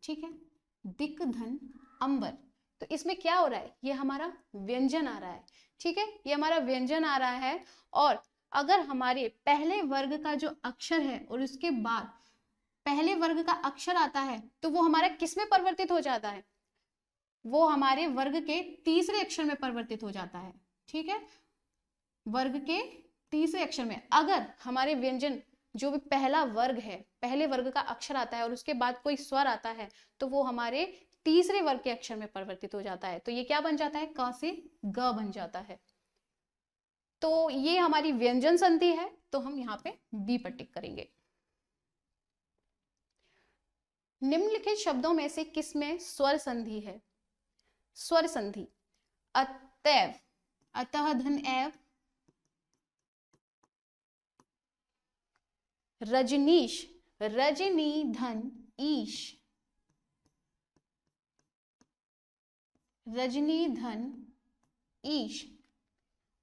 ठीक है, दिक धन अंबर। तो इसमें क्या हो रहा है, ये हमारा व्यंजन आ रहा है, ठीक है, ये हमारा व्यंजन आ रहा है। और अगर हमारे पहले वर्ग का जो अक्षर है और उसके बाद पहले वर्ग का अक्षर आता है तो वो हमारा किस में परिवर्तित हो जाता है, वो हमारे वर्ग के तीसरे अक्षर में परिवर्तित हो जाता है, ठीक है, वर्ग के तीसरे अक्षर में। अगर हमारे व्यंजन जो भी पहला वर्ग है, पहले वर्ग का अक्षर आता है और उसके बाद कोई स्वर आता है तो वो हमारे तीसरे वर्ग के अक्षर में परिवर्तित हो जाता है। तो ये क्या बन जाता है, क से ग बन जाता है। तो ये हमारी व्यंजन संधि है, तो हम यहाँ पे बी पर टिक करेंगे। निम्नलिखित शब्दों में से किसमें स्वर संधि है? स्वर संधि, अतैव, अतः धन एव, रजनीश, रजनी धन ईश, रजनी धन ईश।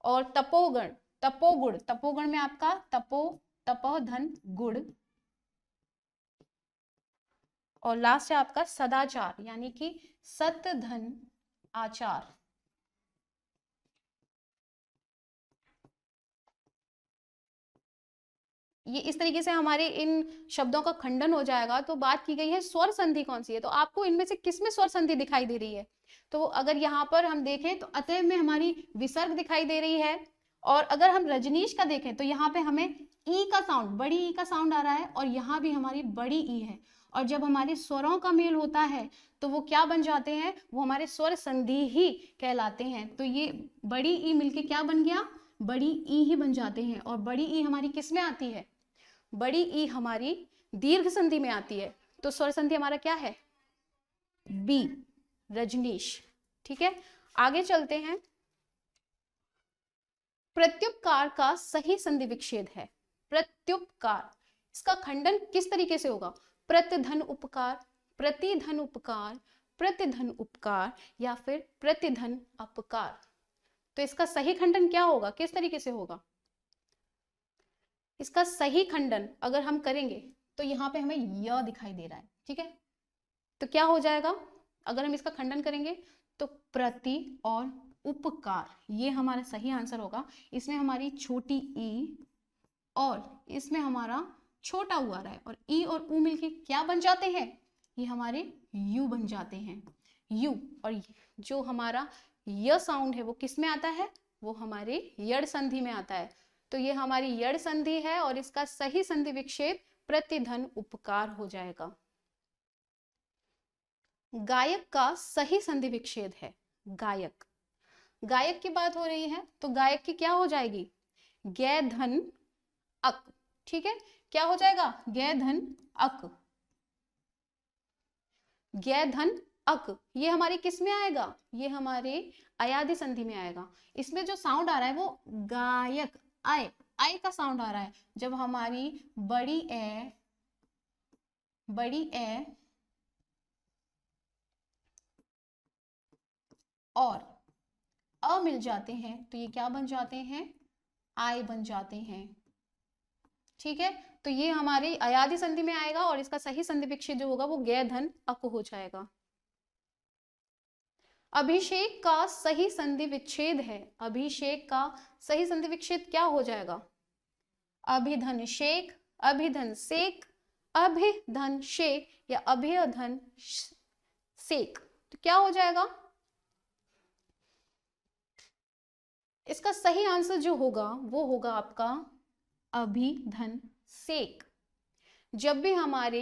और तपोगण, तपोगुण, तपोगण में आपका तपो, तपो धन गुण। और लास्ट है आपका सदाचार, यानी कि सत धन आचार। ये इस तरीके से हमारे इन शब्दों का खंडन हो जाएगा। तो बात की गई है स्वर संधि कौन सी है, तो आपको इनमें से किसमें स्वर संधि दिखाई दे रही है? तो अगर यहाँ पर हम देखें तो अतः में हमारी विसर्ग दिखाई दे रही है। और अगर हम रजनीश का देखें तो यहाँ पे हमें ई का साउंड, बड़ी ई का साउंड आ रहा है और यहाँ भी हमारी बड़ी ई है। और जब हमारे स्वरों का मेल होता है तो वो क्या बन जाते हैं, वो हमारे स्वर संधि ही कहलाते हैं। तो ये बड़ी ई मिलके क्या बन गया, बड़ी ई ही बन जाते हैं। और बड़ी ई हमारी किस में आती है, बड़ी ई हमारी दीर्घ संधि में आती है। तो स्वर संधि हमारा क्या है, बी, रजनीश, ठीक है। आगे चलते हैं। प्रत्युपकार का सही संधि विच्छेद है। प्रत्युपकार, इसका खंडन किस तरीके से होगा, प्रतिधन उपकार, प्रतिधन उपकार, प्रतिधन उपकार या फिर प्रतिधन अपकार। तो इसका सही खंडन क्या होगा, किस तरीके से होगा? इसका सही खंडन अगर हम करेंगे तो यहाँ पे हमें य दिखाई दे रहा है, ठीक है। तो क्या हो जाएगा, अगर हम इसका खंडन करेंगे तो प्रति और उपकार, ये हमारा सही आंसर होगा। इसमें हमारी छोटी ई और इसमें हमारा छोटा उ आ रहा है और ई और उ मिलके क्या बन जाते हैं, ये हमारे यू बन जाते हैं, यू। और जो हमारा य साउंड है वो किस में आता है, वो हमारे यड़ संधि में आता है। तो ये हमारी यड़ संधि है और इसका सही संधि विच्छेद प्रतिधन उपकार हो जाएगा। गायक का सही संधि विच्छेद है गायक। गायक की बात हो रही है तो गायक की क्या हो जाएगी, गै धन अक, ठीक है। क्या हो जाएगा, गै धन अक, गै धन अक। ये हमारी किस में आएगा, ये हमारे अयादि संधि में आएगा। इसमें जो साउंड आ रहा है वो गायक, आय, आय का साउंड आ रहा है। जब हमारी बड़ी ए, बड़ी ए और अ मिल जाते हैं तो ये क्या बन जाते हैं, आय बन जाते हैं, ठीक है। तो ये हमारी अयादि संधि में आएगा और इसका सही संधि विच्छेद जो होगा वो गै धन अक हो जाएगा। अभिषेक का सही संधि विच्छेद है। अभिषेक का सही संधि विच्छेद क्या हो जाएगा, अभिधन शेख, अभिधन सेक, अभिधन शेख या अभिधन सेक। तो क्या हो जाएगा, इसका सही आंसर जो होगा वो होगा आपका अभिधन सेक। जब भी हमारे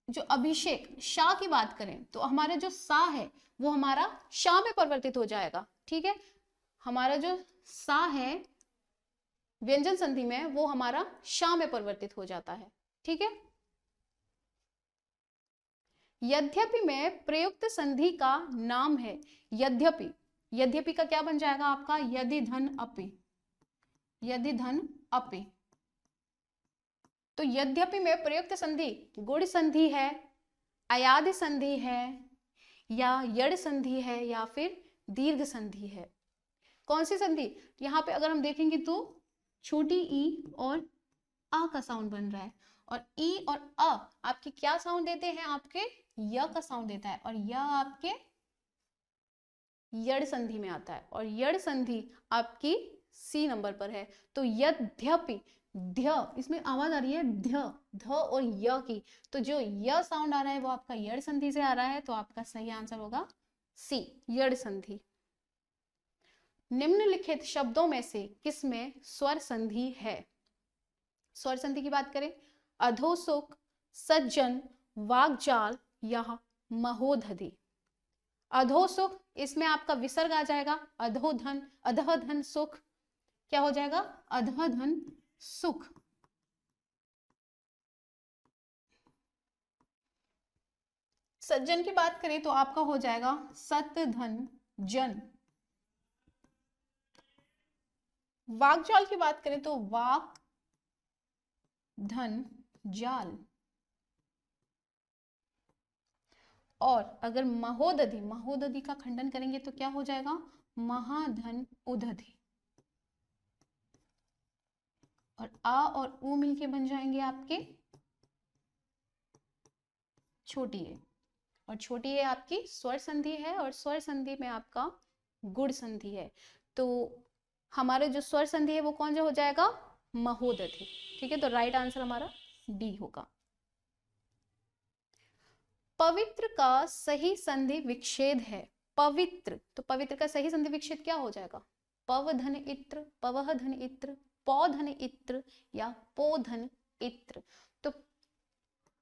जो अभिषेक शाह की बात करें तो हमारा जो सा है वो हमारा शाह में परिवर्तित हो जाएगा, ठीक है। हमारा जो सा है व्यंजन संधि में वो हमारा शाह में परिवर्तित हो जाता है, ठीक है। यद्यपि में प्रयुक्त संधि का नाम है। यद्यपि, यद्यपि का क्या बन जाएगा आपका, यदि धन अपि, यदि धन अपि। तो यद्यपि में प्रयुक्त संधि गुण संधि है, अयादि संधि है या यड़ संधि है या फिर दीर्घ संधि है। कौन सी संधि, यहाँ पे अगर हम देखेंगे तो छोटी ई और आ का साउंड बन रहा है और ई और अ आपके क्या साउंड देते हैं, आपके य का साउंड देता है, और यह आपके यड़ संधि में आता है, और यड़ संधि आपकी सी नंबर पर है। तो यद्यपि, ध्य, इसमें आवाज आ रही है ध्य, ध और य की, तो जो य साउंड आ रहा है वो आपका यड़ संधि से आ रहा है, तो आपका सही आंसर होगा सी, यड़ संधि। निम्नलिखित शब्दों में से किसमें स्वर संधि है? स्वर संधि की बात करें, अधोसुख, सज्जन, वाग्जाल या महोदधि। अधोसुख, इसमें आपका विसर्ग आ जाएगा, अधोधन, अधधन सुख, क्या हो जाएगा, अधधन सुख। सज्जन की बात करें तो आपका हो जाएगा सत धन जन। वाग्जाल की बात करें तो वाक धन जाल। और अगर महोदधि, महोदधि का खंडन करेंगे तो क्या हो जाएगा, महाधन उदधि। और आ और उ मिलके बन जाएंगे आपके छोटी ए, और छोटी ए आपकी स्वर संधि है, और स्वर संधि में आपका गुण संधि है। तो हमारे जो स्वर संधि है वो कौन जो हो जाएगा, महोदधि। ठीक है, तो राइट आंसर हमारा डी होगा। पवित्र का सही संधि विच्छेद है। पवित्र, तो पवित्र का सही संधि विच्छेद क्या हो जाएगा, पव धन इत्र, पवह धन इत्र, पौ धन इत्र या पो धन इत्र। तो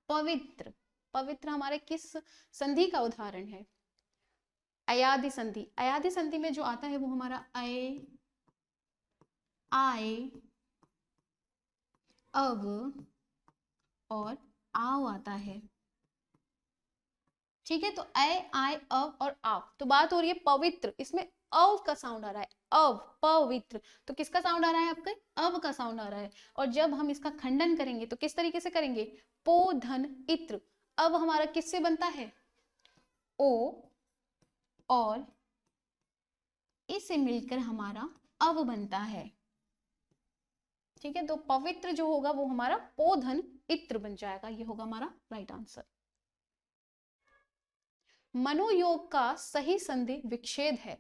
पवित्र, पवित्र हमारे किस संधि का उदाहरण है, अयादि संधि। अयादि संधि में जो आता है वो हमारा अय, आय, अव और आव आता है। ठीक है, तो अय, आय, अव और आव। तो बात हो रही है पवित्र, इसमें अव का साउंड आ रहा है, अव, पवित्र। तो किसका साउंड आ रहा है, आपके अव का साउंड आ रहा है। और जब हम इसका खंडन करेंगे तो किस तरीके से करेंगे, पो धन इत्र। अब हमारा किससे बनता है, ओ, और इससे मिलकर हमारा अव बनता है। ठीक है, तो पवित्र जो होगा वो हमारा पो धन इत्र बन जाएगा, ये होगा हमारा राइट आंसर। मनोयोग का सही संधि विच्छेद है।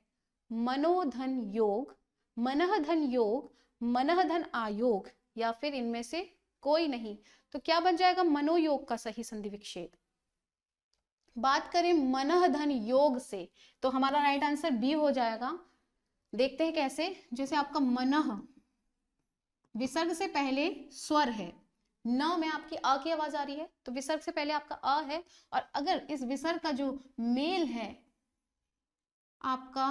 मनोधन योग, मनःधन योग, मनःधन आयोग, या फिर इनमें से कोई नहीं। तो क्या बन जाएगा मनोयोग का सही संधि विच्छेद। बात करें मनःधन योग से तो हमारा राइट आंसर बी हो जाएगा। देखते हैं कैसे, जैसे आपका मनः, विसर्ग से पहले स्वर है, न में आपकी अ की आवाज आ रही है, तो विसर्ग से पहले आपका अ है। और अगर इस विसर्ग का जो मेल है आपका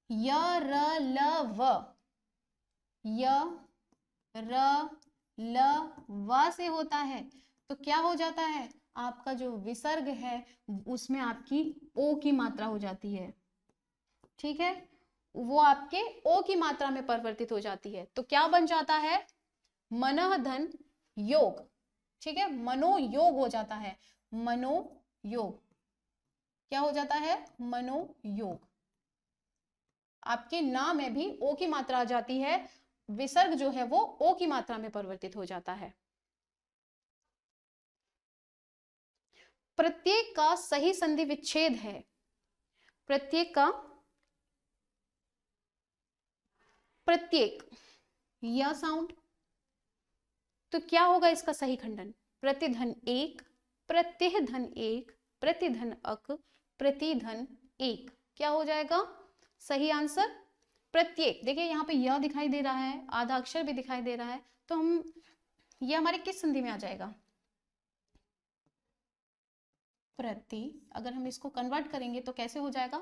य र ल व, य र ल व से होता है, तो क्या हो जाता है, आपका जो विसर्ग है उसमें आपकी ओ की मात्रा हो जाती है। ठीक है, वो आपके ओ की मात्रा में परिवर्तित हो जाती है, तो क्या बन जाता है, मनःधन योग। ठीक है, मनोयोग हो जाता है, मनोयोग क्या हो जाता है, मनोयोग। आपके ना में भी ओ की मात्रा आ जाती है, विसर्ग जो है वो ओ की मात्रा में परिवर्तित हो जाता है। प्रत्येक का सही संधि विच्छेद है। प्रत्येक का, प्रत्येक, यह साउंड, तो क्या होगा इसका सही खंडन, प्रतिधन एक, प्रत्यय धन एक, प्रतिधन अक, प्रतिधन एक। क्या हो जाएगा सही आंसर, प्रत्येक। देखिए यहाँ पे यह दिखाई दे रहा है, आधा अक्षर भी दिखाई दे रहा है, तो हम यह हमारे किस संधि में आ जाएगा, प्रति। अगर हम इसको कन्वर्ट करेंगे तो कैसे हो जाएगा,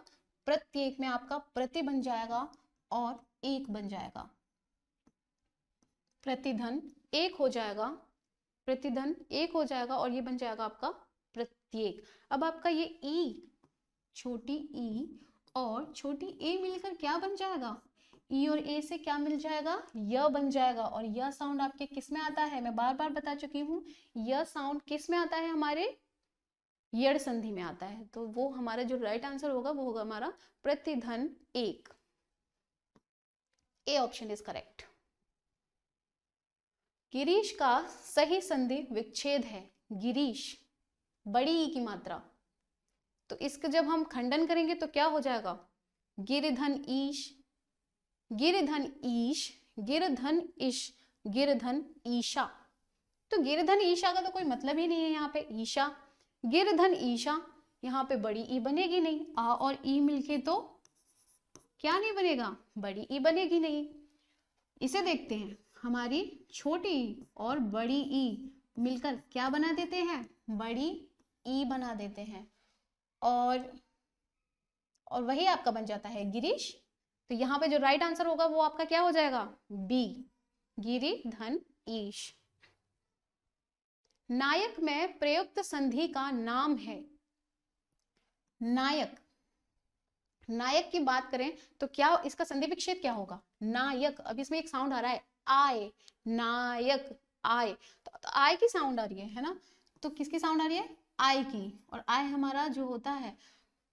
प्रत्येक में आपका प्रति बन जाएगा और एक बन जाएगा, प्रतिधन एक हो जाएगा, प्रतिधन एक हो जाएगा और ये बन जाएगा आपका प्रत्येक। अब आपका ये ई, छोटी ई और छोटी ए मिलकर क्या बन जाएगा, ई और ए से क्या मिल जाएगा, य बन जाएगा। और यह साउंड आपके किस में आता है, मैं बार बार बता चुकी हूँ, यह साउंड किस में आता है, हमारे यड़ संधि में आता है। तो वो हमारा जो राइट आंसर होगा वो होगा हमारा प्रतिधन एक, A option is correct. Girish का सही संधि विच्छेद है। गिरीश, बड़ी ई की मात्रा, तो इसका जब हम खंडन करेंगे तो क्या हो जाएगा? गिरधन ईश, गिरधन ईश, गिरधन इश, गिरधन ईशा। तो गिरधन ईशा का तो कोई मतलब ही नहीं है यहाँ पे। ईशा, गिरधन ईशा, यहाँ पे बड़ी ई बनेगी नहीं। आ और ई मिलके तो क्या नहीं बनेगा? बड़ी ई बनेगी नहीं। इसे देखते हैं, हमारी छोटी ई और बड़ी ई मिलकर क्या बना देते हैं? बड़ी ई बना देते हैं। और वही आपका बन जाता है गिरीश। तो यहाँ पे जो राइट आंसर होगा वो आपका क्या हो जाएगा? बी, गिरी धन ईश। नायक में प्रयुक्त संधि का नाम है। नायक, नायक की बात करें तो क्या इसका संधि विच्छेद क्या होगा? नायक। अब इसमें एक साउंड आ रहा है आय, नायक, आय, तो आय की साउंड आ रही है ना? तो किसकी साउंड आ रही है? आय की। और आय हमारा जो होता है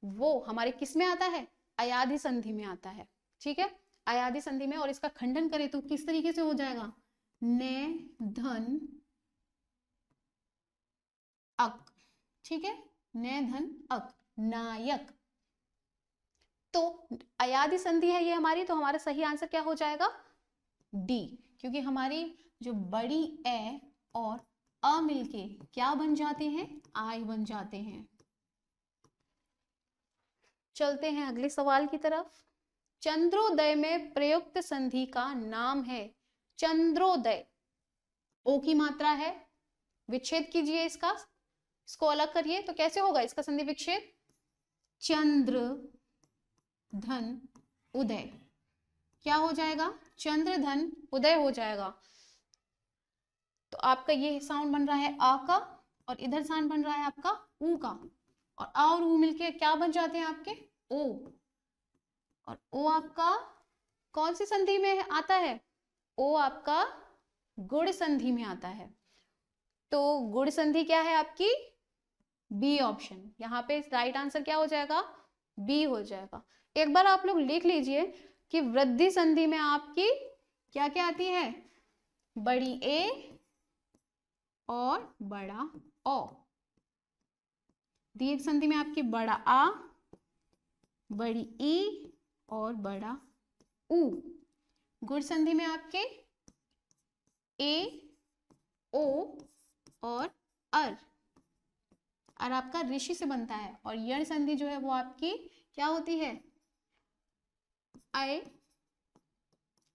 वो हमारे किस में आता है? अयादि संधि में आता है। ठीक है, अयादि संधि में। और इसका खंडन करें तो किस तरीके से हो जाएगा? ने धन अक। ठीक है, ने धन अक, नायक। तो अयादि संधि है ये हमारी, तो हमारा सही आंसर क्या हो जाएगा? डी, क्योंकि हमारी जो बड़ी ए और अ मिलके क्या बन जाते हैं? आई बन जाते हैं। चलते हैं अगले सवाल की तरफ। चंद्रोदय में प्रयुक्त संधि का नाम है। चंद्रोदय, ओ की मात्रा है, विच्छेद कीजिए इसका, इसको अलग करिए तो कैसे होगा इसका संधि विच्छेद? चंद्र धन उदय। क्या हो जाएगा? चंद्र धन उदय हो जाएगा। तो आपका ये साउंड बन रहा है आ का, और इधर साउंड बन रहा है आपका ऊ का, और आ और ऊ मिलके क्या बन जाते हैं आपके? ओ। और ओ आपका कौन सी संधि में आता है? ओ आपका गुण संधि में आता है। तो गुण संधि क्या है आपकी? B option. यहाँ पे राइट आंसर क्या हो जाएगा? बी हो जाएगा। एक बार आप लोग लिख लीजिए कि वृद्धि संधि में आपकी क्या क्या आती है? बड़ी ए और बड़ा ओ। दीर्घ संधि में आपकी बड़ा आ, बड़ी ई और बड़ा ऊ। गुण संधि में आपके ए, ओ और अर। और आपका ऋषि से बनता है। और यण संधि जो है वो आपकी क्या होती है? आए,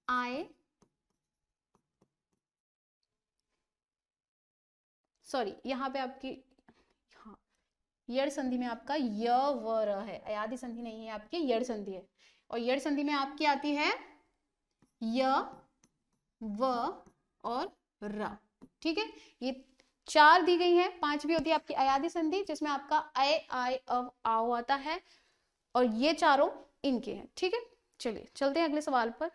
आए, सॉरी यहाँ पे आपकी, हाँ, यड़ संधि में आपका य व र है, अयादि संधि नहीं है आपकी, यड़ संधि है। और यड़ संधि में आपकी आती है य, व और र। ठीक है, ये 4 दी गई है। 5वीं होती है आपकी अयादि संधि, जिसमें आपका अय, आय, अव, आओ आता है। और ये चारों इनके हैं। ठीक है, चलिए चलते हैं अगले सवाल पर।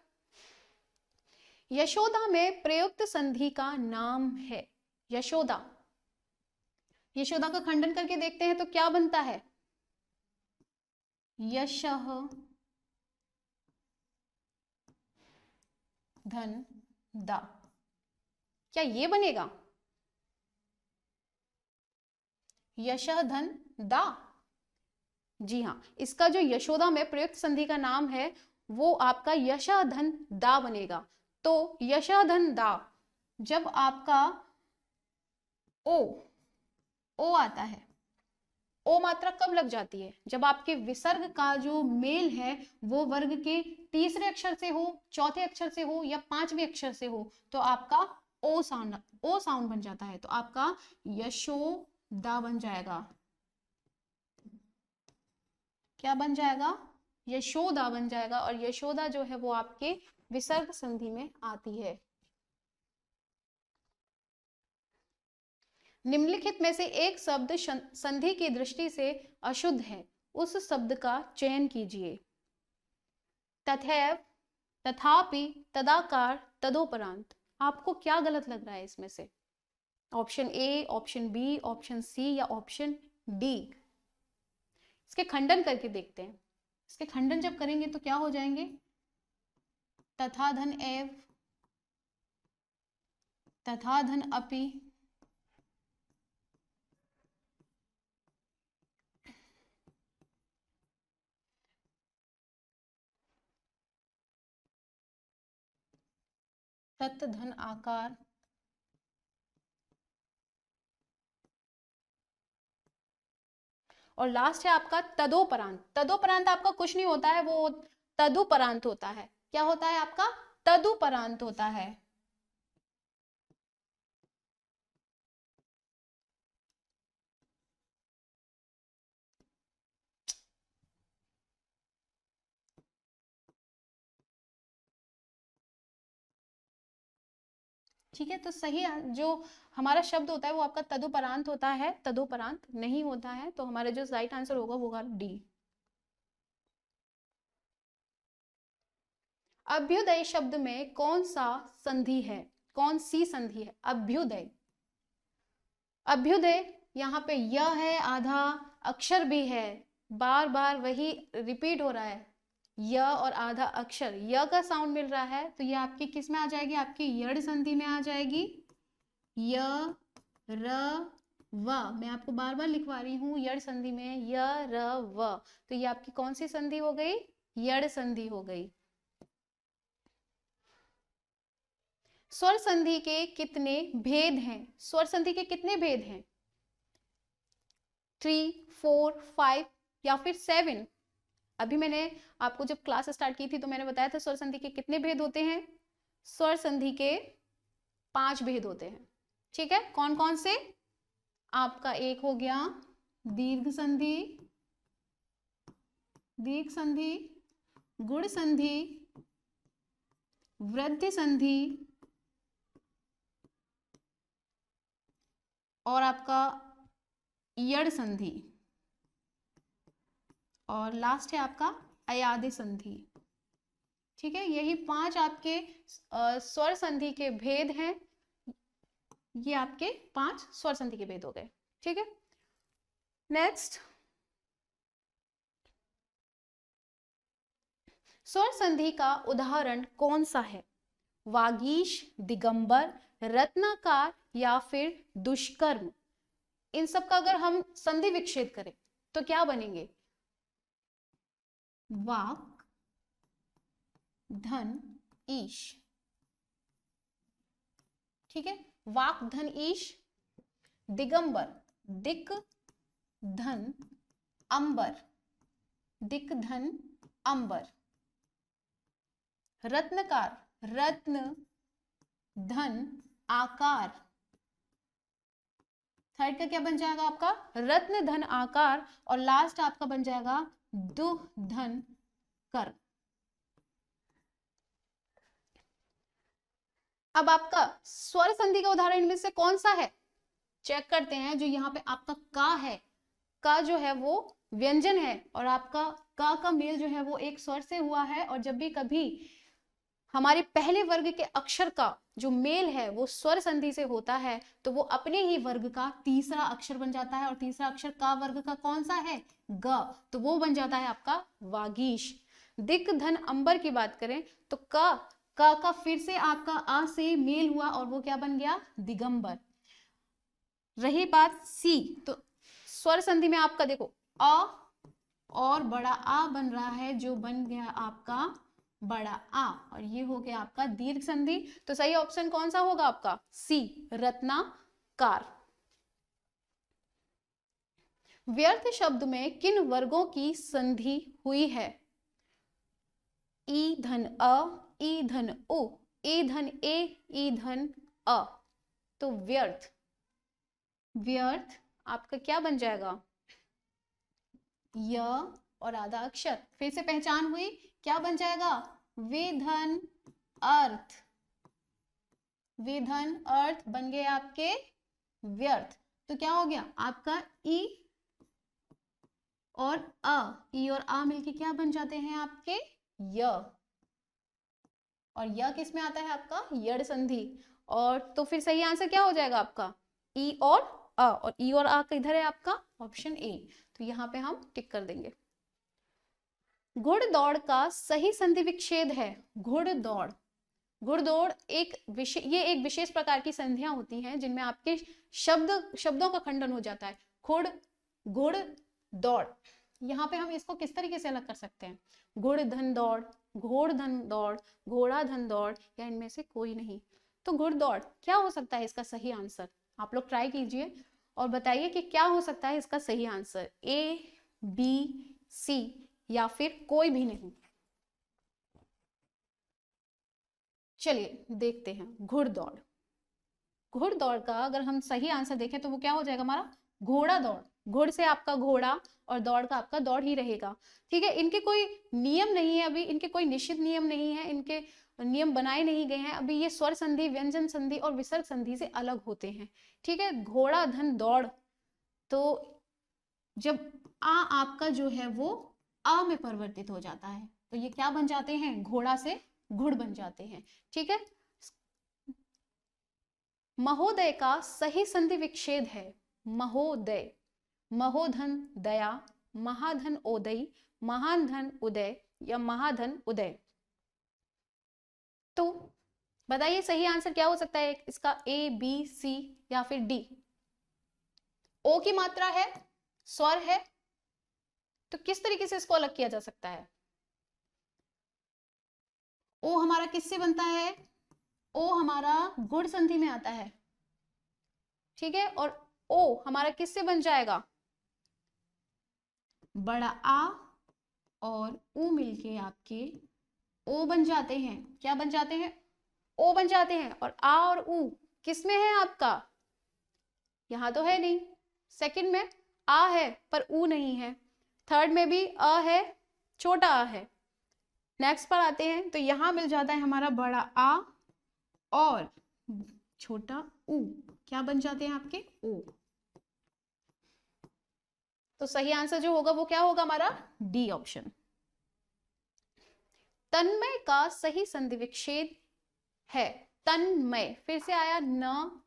यशोदा में प्रयुक्त संधि का नाम है। यशोदा, यशोदा का खंडन करके देखते हैं तो क्या बनता है? यशः धन दा। क्या ये बनेगा? यशः धन दा। जी हाँ, इसका जो यशोदा में प्रयुक्त संधि का नाम है वो आपका यशः धन दा बनेगा। तो यशः धन दा, जब आपका ओ आता है, ओ मात्रा कब लग जाती है? जब आपके विसर्ग का जो मेल है वो वर्ग के तीसरे अक्षर से हो, चौथे अक्षर से हो या 5वें अक्षर से हो, तो आपका ओ साउंड बन जाता है। तो आपका यशोदा बन जाएगा। क्या बन जाएगा? यशोदा बन जाएगा। और यशोदा जो है वो आपके विसर्ग संधि में आती है। निम्नलिखित में से एक शब्द संधि की दृष्टि से अशुद्ध है, उस शब्द का चयन कीजिए। तथैव, तथापि, तदाकार, तदोपरांत। आपको क्या गलत लग रहा है इसमें से? Option A, option B, option C या ऑप्शन डी? इसके खंडन करके देखते हैं। इसके खंडन जब करेंगे तो क्या हो जाएंगे? तथा धन एव, तथा धन अपि तत् धन आकार और लास्ट है आपका तदोपरांत। तदोपरांत आपका कुछ नहीं होता है, वो तदुपरांत होता है। क्या होता है आपका? तदुपरांत होता है। ठीक है, तो सही जो हमारा शब्द होता है वो आपका तदुपरांत होता है, तदुपरांत नहीं होता है। तो हमारा जो राइट आंसर होगा वो होगा डी। अभ्युदय शब्द में कौन सा संधि है? कौन सी संधि है? अभ्युदय। अभ्युदय यहाँ पे य है, आधा अक्षर भी है, बार बार वही रिपीट हो रहा है, य और आधा अक्षर, य का साउंड मिल रहा है, तो ये आपकी किस में आ जाएगी? आपकी यड़ संधि में आ जाएगी। य र व, मैं आपको बार बार लिखवा रही हूँ, यड़ संधि में य र व, तो ये आपकी कौन सी संधि हो गई? यड़ संधि हो गई। स्वर संधि के कितने भेद हैं? स्वर संधि के कितने भेद हैं? 3, 4, 5 या फिर 7? अभी मैंने आपको जब क्लास स्टार्ट की थी तो मैंने बताया था स्वर संधि के कितने भेद होते हैं। स्वर संधि के 5 भेद होते हैं। ठीक है, कौन कौन से? आपका एक हो गया दीर्घ संधि, दीर्घ संधि, गुण संधि, वृद्धि संधि और आपका यड़ संधि, और लास्ट है आपका अयादि संधि। ठीक है, यही 5 आपके स्वर संधि के भेद हैं। ये आपके 5 स्वर संधि के भेद हो गए। ठीक है, नेक्स्ट, स्वर संधि का उदाहरण कौन सा है? वागीश, दिगंबर, रत्नाकार या फिर दुष्कर्म? इन सब का अगर हम संधि विच्छेद करें तो क्या बनेंगे? वाक, धन, ईश। ठीक है, वाक, धन, ईश, दिगंबर, दिक, धन, अंबर, दिक, धन, अंबर, रत्नकार, रत्न, धन, आकार। थर्ड का क्या बन जाएगा आपका? रत्न, धन, आकार, और लास्ट आपका बन जाएगा दुह, धन, कर। अब आपका स्वर संधि का उदाहरण इनमें से कौन सा है? चेक करते हैं। जो यहाँ पे आपका का है, का जो है वो व्यंजन है, और आपका का मेल जो है वो एक स्वर से हुआ है, और जब भी कभी हमारे पहले वर्ग के अक्षर का जो मेल है वो स्वर संधि से होता है तो वो अपने ही वर्ग का तीसरा अक्षर बन जाता है, और तीसरा अक्षर का वर्ग का कौन सा है? ग, तो वो बन जाता है आपका वागीश। दिक, धन, अंबर की बात करें तो का फिर से आपका आ से मेल हुआ और वो क्या बन गया? दिगंबर। रही बात सी, तो स्वर संधि में आपका देखो अ और बड़ा आ बन रहा है, जो बन गया आपका बड़ा आ, और ये हो गया आपका दीर्घ संधि। तो सही ऑप्शन कौन सा होगा आपका? सी, रत्नाकार। व्यर्थ शब्द में किन वर्गों की संधि हुई है? ई धन अ, ई धन उ, ई धन ए, ई धन अ। तो व्यर्थ, व्यर्थ आपका क्या बन जाएगा? य और आधा अक्षर, फिर से पहचान हुई, क्या बन जाएगा? विधन अर्थ, विधन अर्थ बन गए आपके व्यर्थ। तो क्या हो गया आपका? ई और अ, ई और आ मिलके क्या बन जाते हैं आपके? य, और य किस में आता है आपका? यड़ संधि। और तो फिर सही आंसर क्या हो जाएगा आपका? ई और अ, और ई और आ किधर है आपका? Option A. तो यहाँ पे हम टिक कर देंगे। घुड़दौड़ का सही संधि विच्छेद है? घुड़दौड़, घुड़दौड़ ये एक विशेष प्रकार की संधियां होती हैं जिनमें आपके शब्दों का खंडन हो जाता है। खुड़, गुड़, दौड़। यहाँ पे हम इसको किस तरीके से अलग कर सकते हैं? गुड़ धन दौड़, घोड़ धन दौड़, घोड़ा धन दौड़, या इनमें से कोई नहीं। तो घुड़दौड़ क्या हो सकता है इसका सही आंसर? आप लोग ट्राई कीजिए और बताइए कि क्या हो सकता है इसका सही आंसर, ए, बी, सी या फिर कोई भी नहीं। चलिए देखते हैं। घुड़दौड़, घुड़दौड़ का अगर हम सही आंसर देखें तो वो क्या हो जाएगा हमारा? घोड़ा दौड़। घुड़ से आपका घोड़ा और दौड़ का आपका दौड़ ही रहेगा। ठीक है, इनके कोई नियम नहीं है, अभी इनके कोई निश्चित नियम नहीं है, इनके नियम बनाए नहीं गए हैं अभी। ये स्वर संधि, व्यंजन संधि और विसर्ग संधि से अलग होते हैं। ठीक है, घोड़ा धन दौड़, तो जब आ आपका जो है वो आ में परिवर्तित हो जाता है तो ये क्या बन जाते हैं? घोड़ा से घुड़ बन जाते हैं। ठीक है, महोदय का सही संधि विच्छेद है महोदय। महोधन दया, महाधन ओदय, महान धन उदय या महाधन उदय। तो बताइए सही आंसर क्या हो सकता है इसका? ए, बी, सी या फिर डी? ओ की मात्रा है, स्वर है, तो किस तरीके से इसको अलग किया जा सकता है? ओ हमारा किससे बनता है? ओ हमारा गुण संधि में आता है। ठीक है, और ओ हमारा किससे बन जाएगा? बड़ा आ और ऊ मिलके आपके ओ बन जाते हैं। क्या बन जाते हैं? ओ बन जाते हैं। और आ और ऊ किस में है आपका? यहां तो है नहीं। सेकंड में आ है पर ऊ नहीं है। थर्ड में भी अ है, छोटा आ है। नेक्स्ट पर आते हैं तो यहां मिल जाता है हमारा बड़ा आ और छोटा ऊ, क्या बन जाते हैं आपके? ओ। तो सही आंसर जो होगा वो क्या होगा हमारा? D option. तन्मय का सही संधि विच्छेद है तन्मय, फिर से आया न,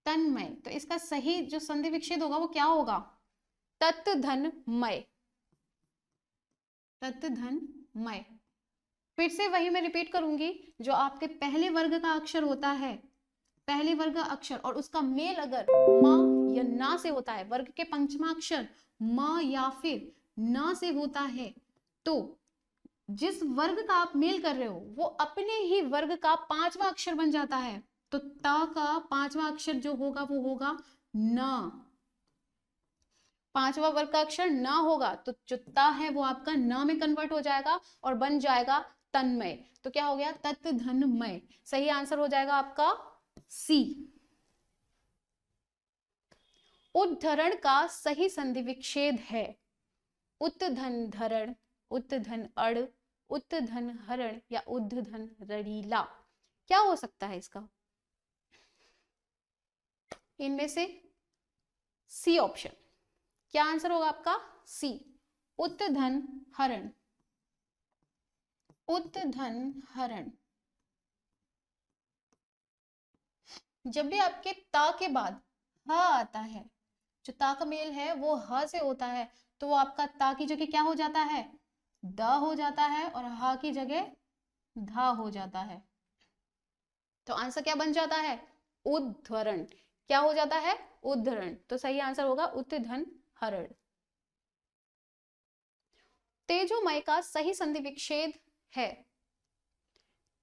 तन्मय, तो इसका सही जो संधि विच्छेद होगा वो क्या होगा? तत् धन मय, तत् धन मय। फिर से वही मैं रिपीट करूंगी, जो आपके पहले वर्ग का अक्षर होता है, पहले वर्ग का अक्षर और उसका मेल अगर म या ना से होता है, वर्ग के पंचमा अक्षर म या फिर न से होता है, तो जिस वर्ग का आप मेल कर रहे हो वो अपने ही वर्ग का पांचवा अक्षर बन जाता है। तो ता का पांचवा अक्षर जो होगा वो होगा न। पांचवा वर्ग का अक्षर न होगा तो जो ता है वो आपका न में कन्वर्ट हो जाएगा और बन जाएगा तन्मय। तो क्या हो गया? तत् धन मय। सही आंसर हो जाएगा आपका सी। उद्धरण का सही संधि विच्छेद है उत्धन धरण, उत्धन अड़, उत्धन हरण या उद्धन रड़ीला। क्या हो सकता है इसका? इनमें से सी ऑप्शन। क्या आंसर होगा आपका? सी, उत्धन हरण, उत्धन हरण। जब भी आपके ता के बाद ह आता है, जो ता का मेल है वो ह से होता है, तो वो आपका ता की जगह क्या हो जाता है? द हो जाता है और ह की जगह धा हो जाता है। तो आंसर क्या बन जाता है? उद्धरण। क्या हो जाता है? उद्धरण। तो सही आंसर होगा उत्धन हरण। तेजोमय का सही संधि विच्छेद है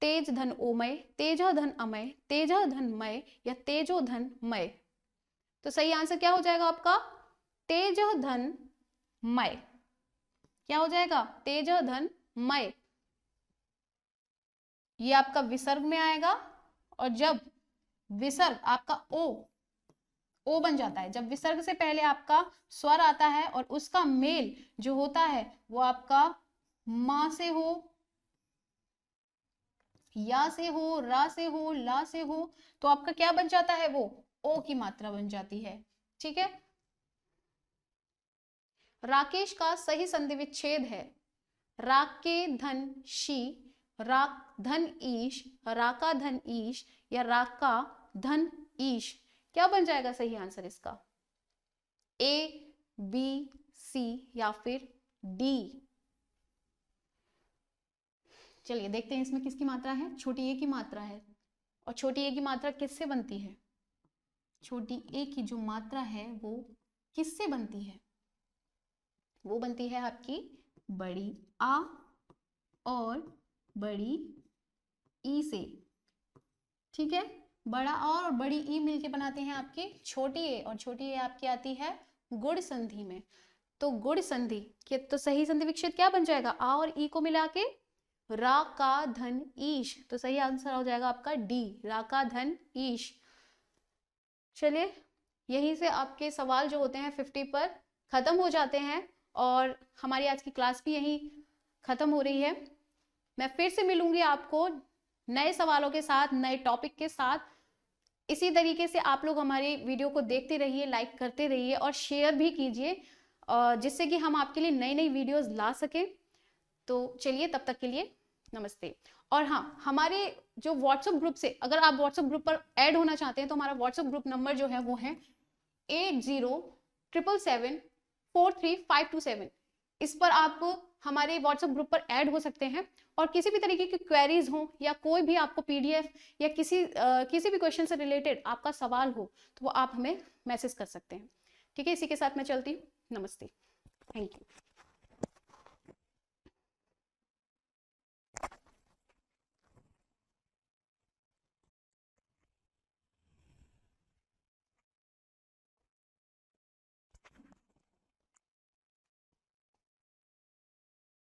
तेज धन ओमय, तेजा धन अमय, तेजा धन मय या तेजो धन मय। तो सही आंसर क्या हो जाएगा आपका? तेज धन मय। क्या हो जाएगा? तेज धन मय। ये आपका विसर्ग में आएगा और जब विसर्ग आपका ओ बन जाता है, जब विसर्ग से पहले आपका स्वर आता है और उसका मेल जो होता है वो आपका मा से हो, या से हो, रा से हो, ला से हो, तो आपका क्या बन जाता है? वो ओ की मात्रा बन जाती है। ठीक है, राकेश का सही संधि विच्छेद है राके धन शी, राक धन ईश, राका धन ईश या राका धन ईश। क्या बन जाएगा सही आंसर इसका? ए, बी, सी या फिर डी? चलिए देखते हैं इसमें किसकी मात्रा है, छोटी ए की मात्रा है। और छोटी ए की मात्रा किससे बनती है, छोटी ए की जो मात्रा है वो किससे बनती है, वो बनती है आपकी बड़ी आ और बड़ी ई से। ठीक है, बड़ा और बड़ी ई मिलके बनाते हैं आपकी छोटी ए, और छोटी ए आपकी आती है गुण संधि में। तो गुण संधि के तो सही संधि विच्छेद क्या बन जाएगा, आ और ई को मिला के रा का धन ईश, तो सही आंसर हो जाएगा आपका डी, रा का धन ईश। चलिए यहीं से आपके सवाल जो होते हैं 50 पर खत्म हो जाते हैं और हमारी आज की क्लास भी यहीं खत्म हो रही है। मैं फिर से मिलूंगी आपको नए सवालों के साथ, नए टॉपिक के साथ। इसी तरीके से आप लोग हमारी वीडियो को देखते रहिए, लाइक करते रहिए और शेयर भी कीजिए, जिससे कि हम आपके लिए नई नई वीडियोस ला सकें। तो चलिए तब तक के लिए नमस्ते। और हाँ, हमारे जो व्हाट्सएप ग्रुप से अगर आप व्हाट्सएप ग्रुप पर ऐड होना चाहते हैं तो हमारा व्हाट्सएप ग्रुप नंबर जो है वो है 8077743527। इस पर आप हमारे व्हाट्सएप ग्रुप पर ऐड हो सकते हैं और किसी भी तरीके की क्वेरीज हो या कोई भी आपको पीडीएफ या किसी भी क्वेश्चन से रिलेटेड आपका सवाल हो तो वो आप हमें मैसेज कर सकते हैं। ठीक है, इसी के साथ मैं चलती हूँ। नमस्ते, थैंक यू।